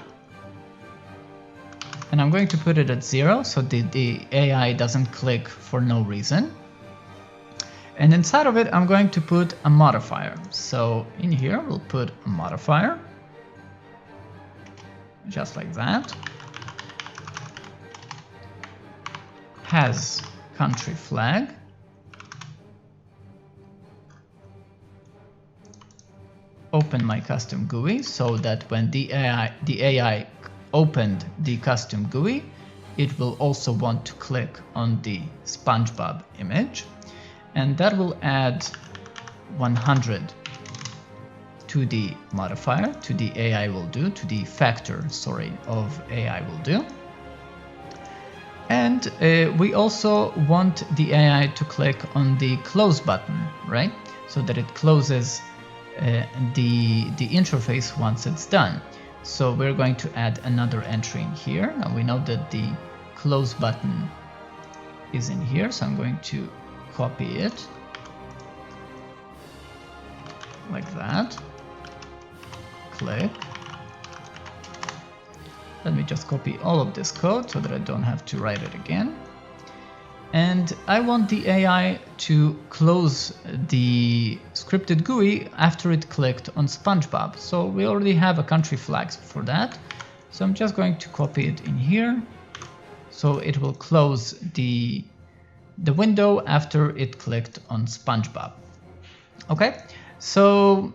Speaker 1: And I'm going to put it at 0 so the AI doesn't click for no reason. And inside of it, I'm going to put a modifier. So in here, we'll put a modifier. Just like that. Has country flag. Open my custom GUI so that when the AI opened the custom GUI, it will also want to click on the SpongeBob image. And that will add 100 to the modifier, to the AI will do, to the factor, sorry, of AI will do. And we also want the AI to click on the close button, right? So that it closes the interface once it's done. So we're going to add another entry in here. Now we know that the close button is in here, so I'm going to copy it like that. Click. Let me just copy all of this code so that I don't have to write it again. And I want the AI to close the scripted GUI after it clicked on SpongeBob. So we already have a country flag for that. So I'm just going to copy it in here. So it will close the window after it clicked on SpongeBob. Okay, so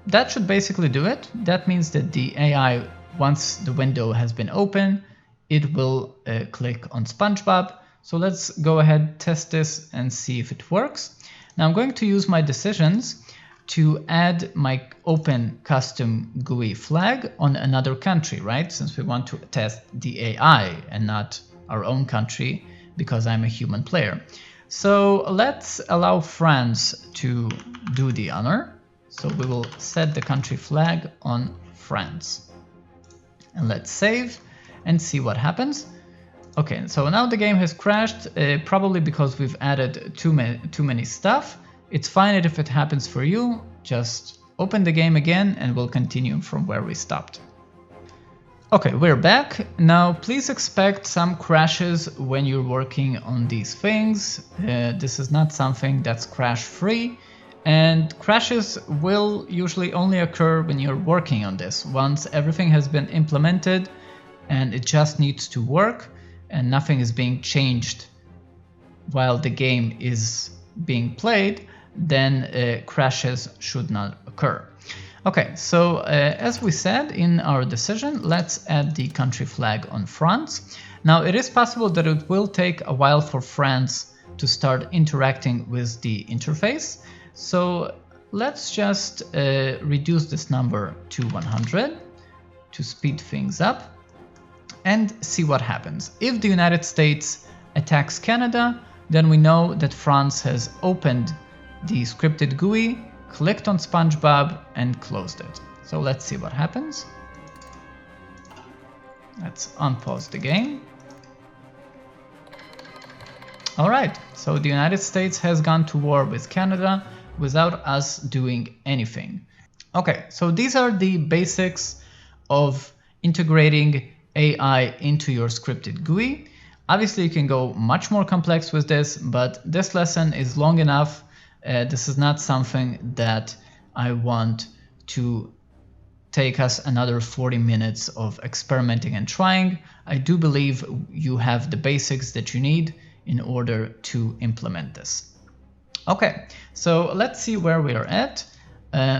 Speaker 1: that should basically do it. That means that the AI, once the window has been open, it will click on SpongeBob. So let's go ahead, test this and see if it works. Now I'm going to use my decisions to add my open custom GUI flag on another country, right? Since we want to test the AI and not our own country because I'm a human player. So let's allow France to do the honor. So we will set the country flag on France. And let's save and see what happens. Okay, so now the game has crashed, probably because we've added too many stuff. It's fine if it happens for you. Just open the game again and we'll continue from where we stopped. Okay, we're back. Now, please expect some crashes when you're working on these things. This is not something that's crash-free, and crashes will usually only occur when you're working on this. Once everything has been implemented and it just needs to work and nothing is being changed while the game is being played, then crashes should not occur. Okay, so as we said in our decision, let's add the country flag on France. Now, it is possible that it will take a while for France to start interacting with the interface. So let's just reduce this number to 100 to speed things up and see what happens. If the United States attacks Canada, then we know that France has opened the scripted GUI, clicked on SpongeBob and closed it. So let's see what happens. Let's unpause the game. Alright, so the United States has gone to war with Canada without us doing anything. Okay, so these are the basics of integrating AI into your scripted GUI. Obviously, you can go much more complex with this, but this lesson is long enough. This is not something that I want to take us another 40 minutes of experimenting and trying. I do believe you have the basics that you need in order to implement this. Okay, so let's see where we are at.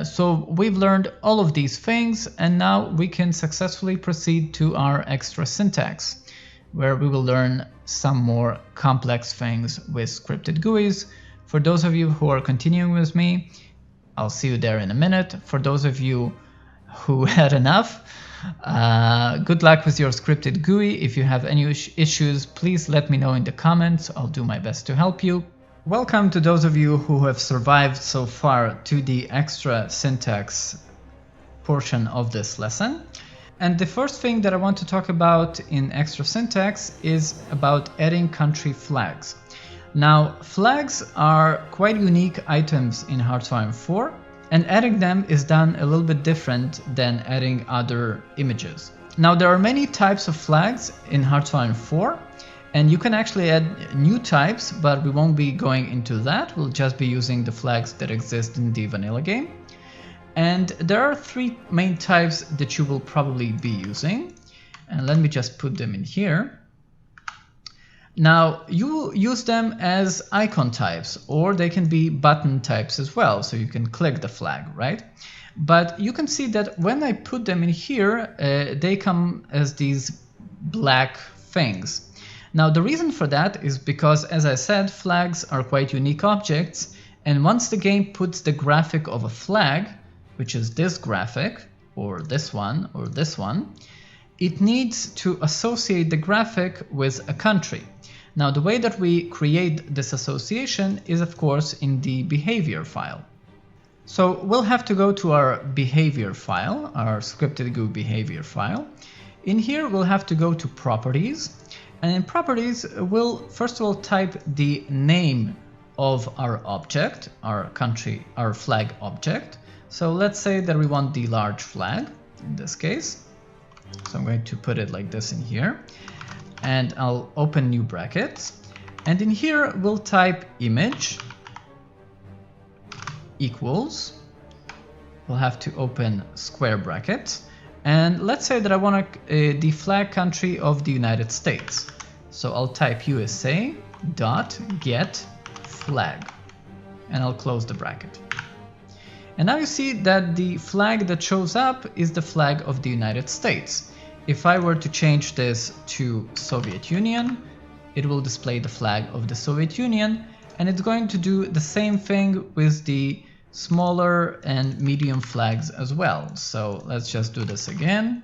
Speaker 1: So we've learned all of these things, and now we can successfully proceed to our extra syntax, where we will learn some more complex things with scripted GUIs. For those of you who are continuing with me, I'll see you there in a minute. For those of you who had enough, good luck with your scripted GUI. If you have any issues, please let me know in the comments. I'll do my best to help you. Welcome to those of you who have survived so far to the extra syntax portion of this lesson. And the first thing that I want to talk about in extra syntax is about adding country flags. Now, flags are quite unique items in HOI4, and adding them is done a little bit different than adding other images. Now, there are many types of flags in HOI4, and you can actually add new types, but we won't be going into that. We'll just be using the flags that exist in the vanilla game. And there are three main types that you will probably be using. And let me just put them in here. Now, you use them as icon types, or they can be button types as well, so you can click the flag, right? But you can see that when I put them in here, they come as these black things. Now, the reason for that is because, as I said, flags are quite unique objects, and once the game puts the graphic of a flag, which is this graphic, or this one, it needs to associate the graphic with a country. Now, the way that we create this association is, of course, in the behavior file. So we'll have to go to our behavior file, our scripted GUI behavior file. In here, we'll have to go to properties. And in properties, we'll first of all type the name of our object, our country, our flag object. So let's say that we want the large flag in this case. So I'm going to put it like this in here. And I'll open new brackets. And in here, we'll type image equals. We'll have to open square brackets. And let's say that I want the flag country of the United States. So I'll type USA dot get flag. And I'll close the bracket. And now you see that the flag that shows up is the flag of the United States. If I were to change this to Soviet Union, it will display the flag of the Soviet Union, and it's going to do the same thing with the smaller and medium flags as well. So let's just do this again.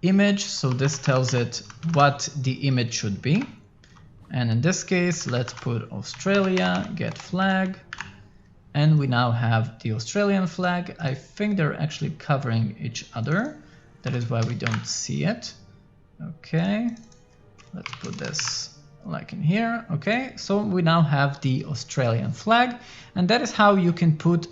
Speaker 1: Image, so this tells it what the image should be. And in this case, let's put Australia, get flag. And we now have the Australian flag. I think they're actually covering each other. That is why we don't see it. Okay, let's put this like in here. Okay, so we now have the Australian flag, and that is how you can put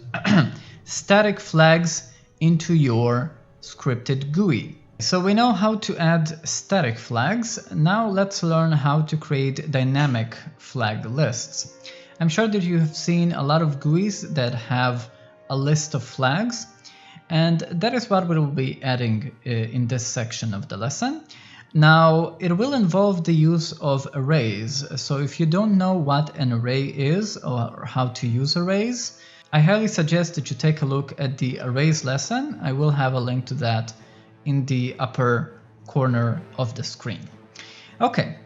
Speaker 1: static flags into your scripted GUI. So we know how to add static flags. Now let's learn how to create dynamic flag lists. I'm sure that you have seen a lot of GUIs that have a list of flags, and that is what we'll be adding in this section of the lesson. Now it will involve the use of arrays. So if you don't know what an array is or how to use arrays, I highly suggest that you take a look at the arrays lesson. I will have a link to that in the upper corner of the screen. Okay,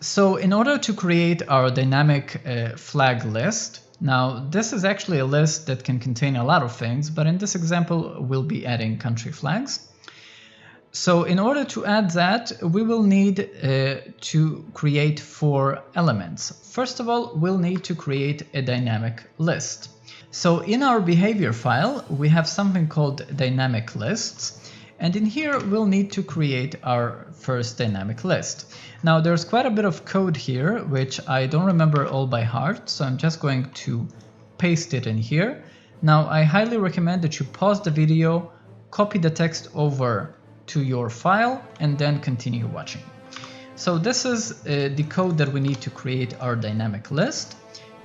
Speaker 1: so in order to create our dynamic flag list, now this is actually a list that can contain a lot of things, but in this example we'll be adding country flags. So in order to add that, we will need to create 4 elements. First of all, we'll need to create a dynamic list. So in our behavior file, we have something called dynamic lists. And in here, we'll need to create our first dynamic list. Now, there's quite a bit of code here, which I don't remember all by heart, so I'm just going to paste it in here. Now, I highly recommend that you pause the video, copy the text over to your file, and then continue watching. So this is the code that we need to create our dynamic list.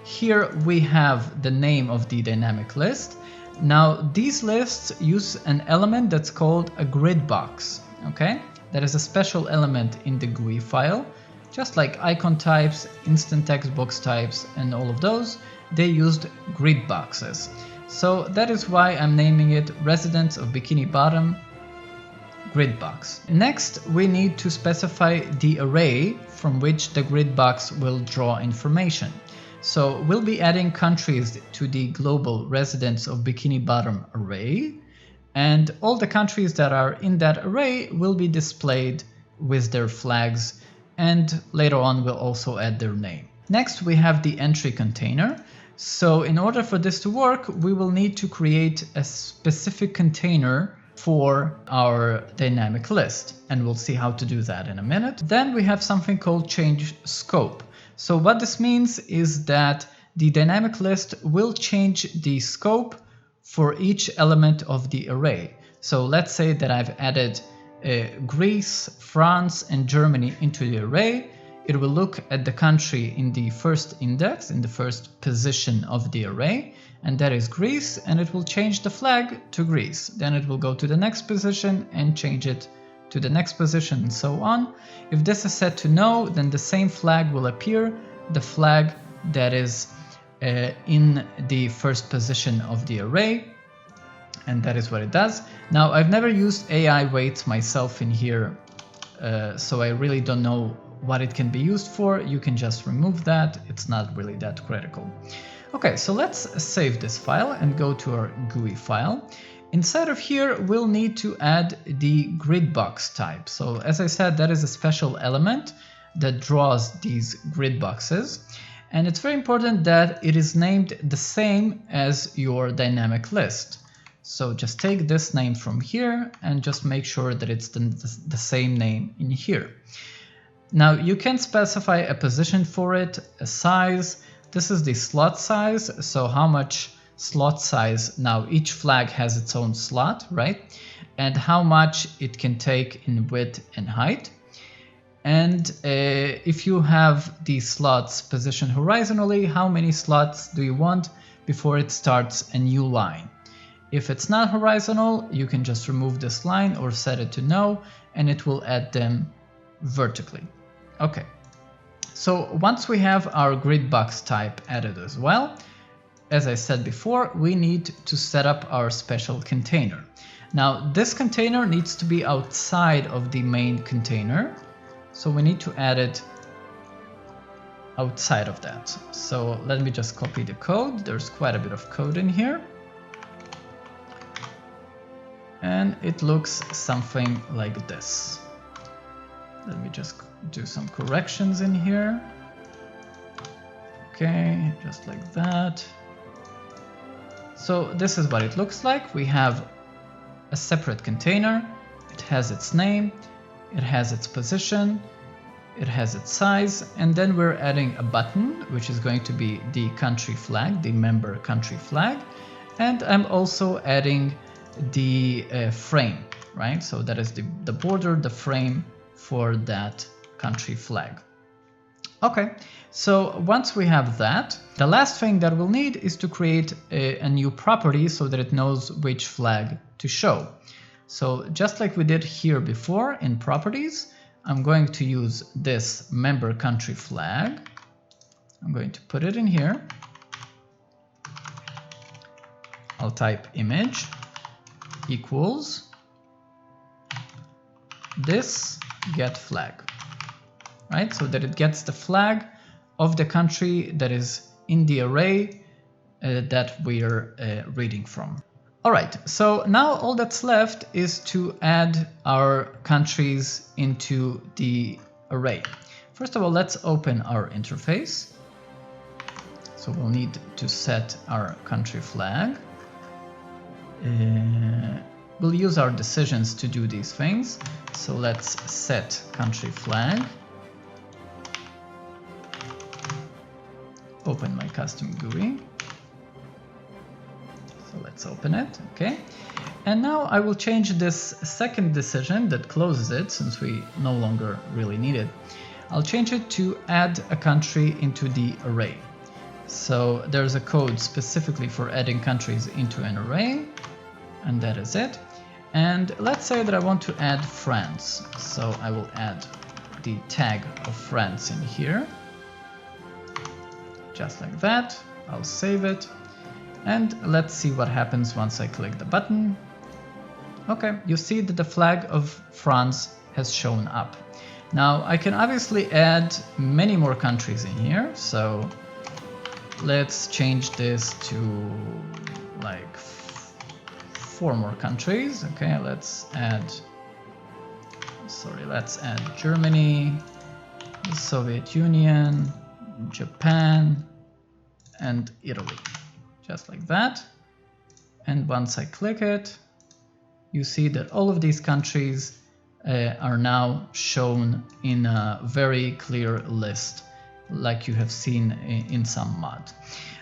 Speaker 1: Here we have the name of the dynamic list. Now, these lists use an element that's called a grid box, okay? That is a special element in the GUI file. Just like icon types, instant text box types, and all of those, they used grid boxes. So that is why I'm naming it Residents of Bikini Bottom grid box. Next, we need to specify the array from which the grid box will draw information. So we'll be adding countries to the global residents of Bikini Bottom array, and all the countries that are in that array will be displayed with their flags, and later on we'll also add their name. Next, we have the entry container. So in order for this to work, we will need to create a specific container for our dynamic list, and we'll see how to do that in a minute. Then we have something called change scope. So what this means is that the dynamic list will change the scope for each element of the array. So let's say that I've added Greece, France, and Germany into the array. It will look at the country in the first index, in the first position of the array, and that is Greece, and it will change the flag to Greece. Then it will go to the next position and change it to the next position, and so on. If this is set to no, then the same flag will appear, the flag that is in the first position of the array, and that is what it does. Now, I've never used AI weights myself in here, so I really don't know what it can be used for. You can just remove that, it's not really that critical. Okay, so let's save this file and go to our GUI file. Inside of here, we'll need to add the grid box type. So as I said, that is a special element that draws these grid boxes. And it's very important that it is named the same as your dynamic list. So just take this name from here and just make sure that it's the same name in here. Now you can specify a position for it, a size. This is the slot size, so how much slot size. Now each flag has its own slot, right? And how much it can take in width and height. And if you have the slots positioned horizontally, how many slots do you want before it starts a new line? If it's not horizontal, you can just remove this line or set it to no, and it will add them vertically. Okay, so once we have our grid box type added as well, as I said before, we need to set up our special container. Now, this container needs to be outside of the main container, so we need to add it outside of that. So let me just copy the code. There's quite a bit of code in here. And it looks something like this. Let me just do some corrections in here. Okay, just like that. So this is what it looks like. We have a separate container. It has its name, it has its position, it has its size, and then we're adding a button, which is going to be the country flag, the member country flag. And I'm also adding the frame, right? So that is the border, the frame for that country flag. Okay, so once we have that, the last thing that we'll need is to create a new property so that it knows which flag to show. So just like we did here before in properties, I'm going to use this member country flag. I'm going to put it in here. I'll type image equals this get flag, right? So that it gets the flag of the country that is in the array that we're reading from. All right, so now all that's left is to add our countries into the array. First of all, let's open our interface. So we'll need to set our country flag. We'll use our decisions to do these things. So let's set country flag. Open my custom GUI. So let's open it, okay. And now I will change this second decision that closes it, since we no longer really need it. I'll change it to add a country into the array. So there's a code specifically for adding countries into an array, and that is it. And let's say that I want to add France. So I will add the tag of France in here. Just like that. I'll save it. And let's see what happens once I click the button. Okay, you see that the flag of France has shown up. Now I can obviously add many more countries in here. So let's change this to like 4 more countries. Okay, let's add Germany, the Soviet Union, Japan, and Italy. Just like that. And once I click it, you see that all of these countries are now shown in a very clear list, like you have seen in some mod.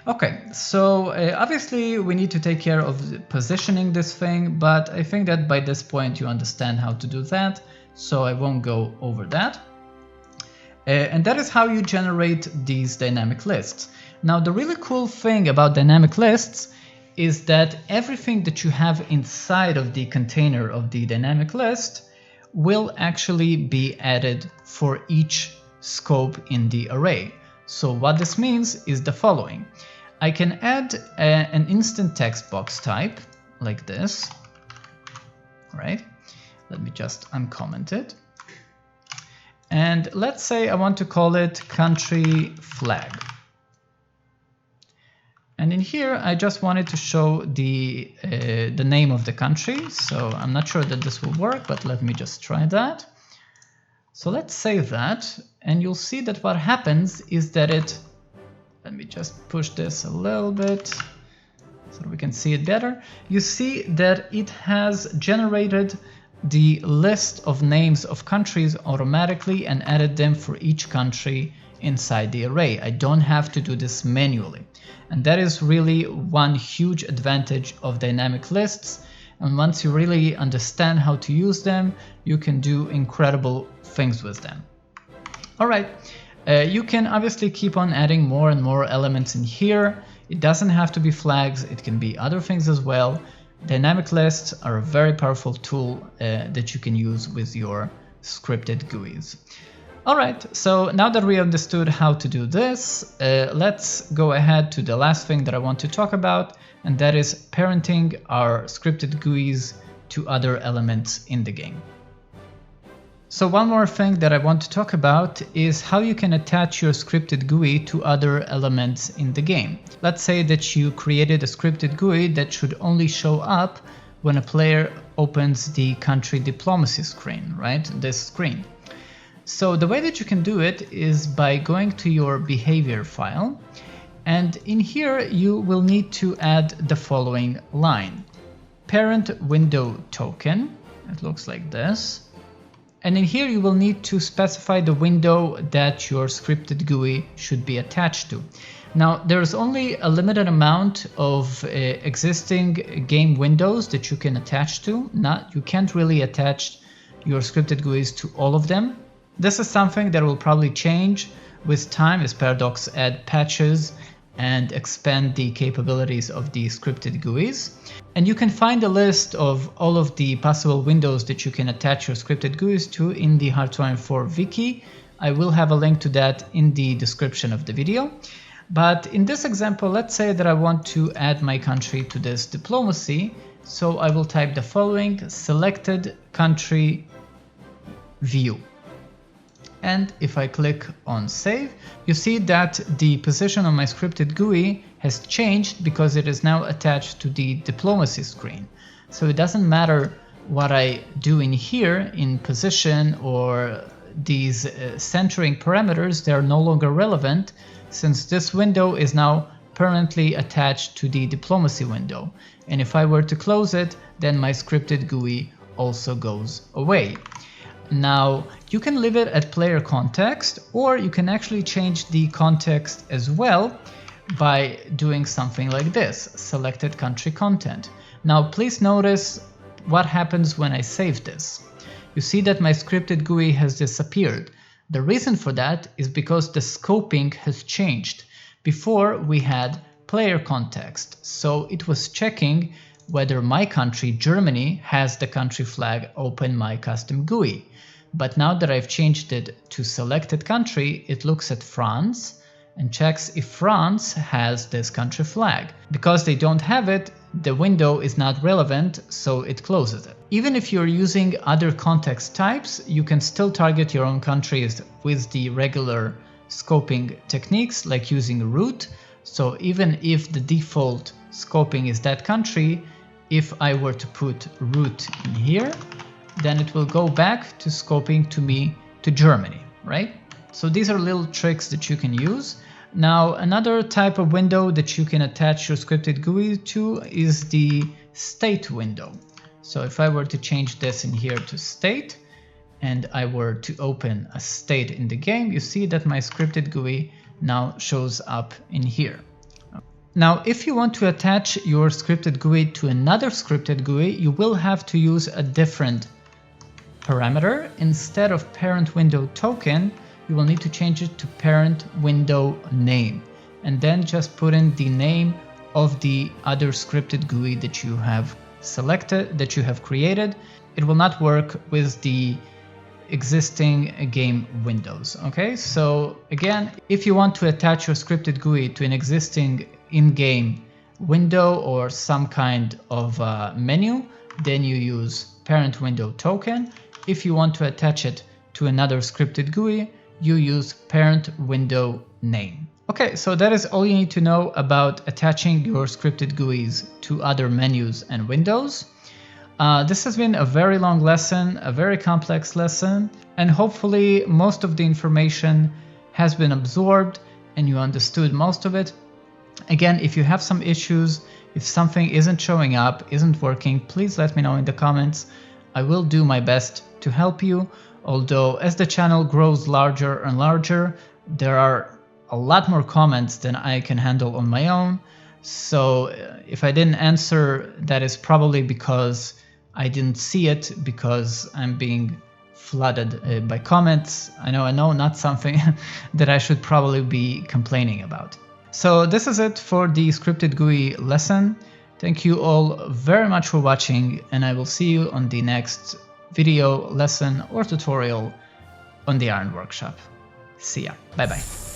Speaker 1: Okay, so obviously we need to take care of positioning this thing, but I think that by this point you understand how to do that, so I won't go over that. And that is how you generate these dynamic lists. Now, the really cool thing about dynamic lists is that everything that you have inside of the container of the dynamic list will actually be added for each scope in the array. So what this means is the following. I can add an instant text box type like this, right? Let me just uncomment it. And let's say I want to call it country flag. And in here, I just wanted to show the name of the country. So I'm not sure that this will work, but let me just try that. So let's save that. And you'll see that what happens is that let me just push this a little bit so we can see it better. You see that it has generated the list of names of countries automatically and added them for each country inside the array. I don't have to do this manually. And that is really one huge advantage of dynamic lists. And once you really understand how to use them, you can do incredible things with them. All right, you can obviously keep on adding more and more elements in here. It doesn't have to be flags, it can be other things as well. Dynamic lists are a very powerful tool that you can use with your scripted GUIs. All right, so now that we understood how to do this, let's go ahead to the last thing that I want to talk about, and that is parenting our scripted GUIs to other elements in the game. So one more thing that I want to talk about is how you can attach your scripted GUI to other elements in the game. Let's say that you created a scripted GUI that should only show up when a player opens the country diplomacy screen, right? This screen. So the way that you can do it is by going to your behavior file, and in here you will need to add the following line. Parent window token, it looks like this, And in here you will need to specify the window that your scripted GUI should be attached to. Now there's only a limited amount of existing game windows that you can attach to. You can't really attach your scripted GUIs to all of them. This is something that will probably change with time as Paradox add patches and expand the capabilities of the scripted GUIs. And you can find a list of all of the possible windows that you can attach your scripted GUIs to in the HOI4 wiki. I will have a link to that in the description of the video. But in this example, let's say that I want to add my country to this diplomacy. So I will type the following: selected country view. And if I click on save, you see that the position on my scripted GUI has changed because it is now attached to the diplomacy screen. So it doesn't matter what I do in here in position or these centering parameters, they are no longer relevant since this window is now permanently attached to the diplomacy window. And if I were to close it, then my scripted GUI also goes away. Now you can leave it at player context, or you can actually change the context as well by doing something like this: selected country content. Now please notice what happens when I save this. You see that my scripted GUI has disappeared. The reason for that is because the scoping has changed. Before we had player context, so it was checking whether my country, Germany, has the country flag open my custom GUI. But now that I've changed it to selected country, it looks at France and checks if France has this country flag. Because they don't have it, the window is not relevant, so it closes it. Even if you're using other context types, you can still target your own countries with the regular scoping techniques, like using root. So even if the default scoping is that country, if I were to put root in here, then it will go back to scoping to Germany, right? So these are little tricks that you can use. Now, another type of window that you can attach your scripted GUI to is the state window. So if I were to change this in here to state, and I were to open a state in the game, you see that my scripted GUI now shows up in here. Now, if you want to attach your scripted GUI to another scripted GUI, you will have to use a different parameter. Instead of parent window token, you will need to change it to parent window name, and then just put in the name of the other scripted GUI that you have selected, that you have created. It will not work with the existing game windows. Okay, so again, if you want to attach your scripted GUI to an existing in-game window or some kind of menu, then you use parent window token. If you want to attach it to another scripted GUI, you use parent window name. Okay, so that is all you need to know about attaching your scripted GUIs to other menus and windows. This has been a very long lesson, a very complex lesson, and hopefully most of the information has been absorbed and you understood most of it. Again, if you have some issues, if something isn't showing up, isn't working, please let me know in the comments. I will do my best to help you, although as the channel grows larger and larger, there are a lot more comments than I can handle on my own. So if I didn't answer, that is probably because I didn't see it, because I'm being flooded by comments. I know, not something that I should probably be complaining about. So this is it for the scripted GUI lesson. Thank you all very much for watching, and I will see you on the next video, lesson, or tutorial on the Iron Workshop. See ya. Bye bye.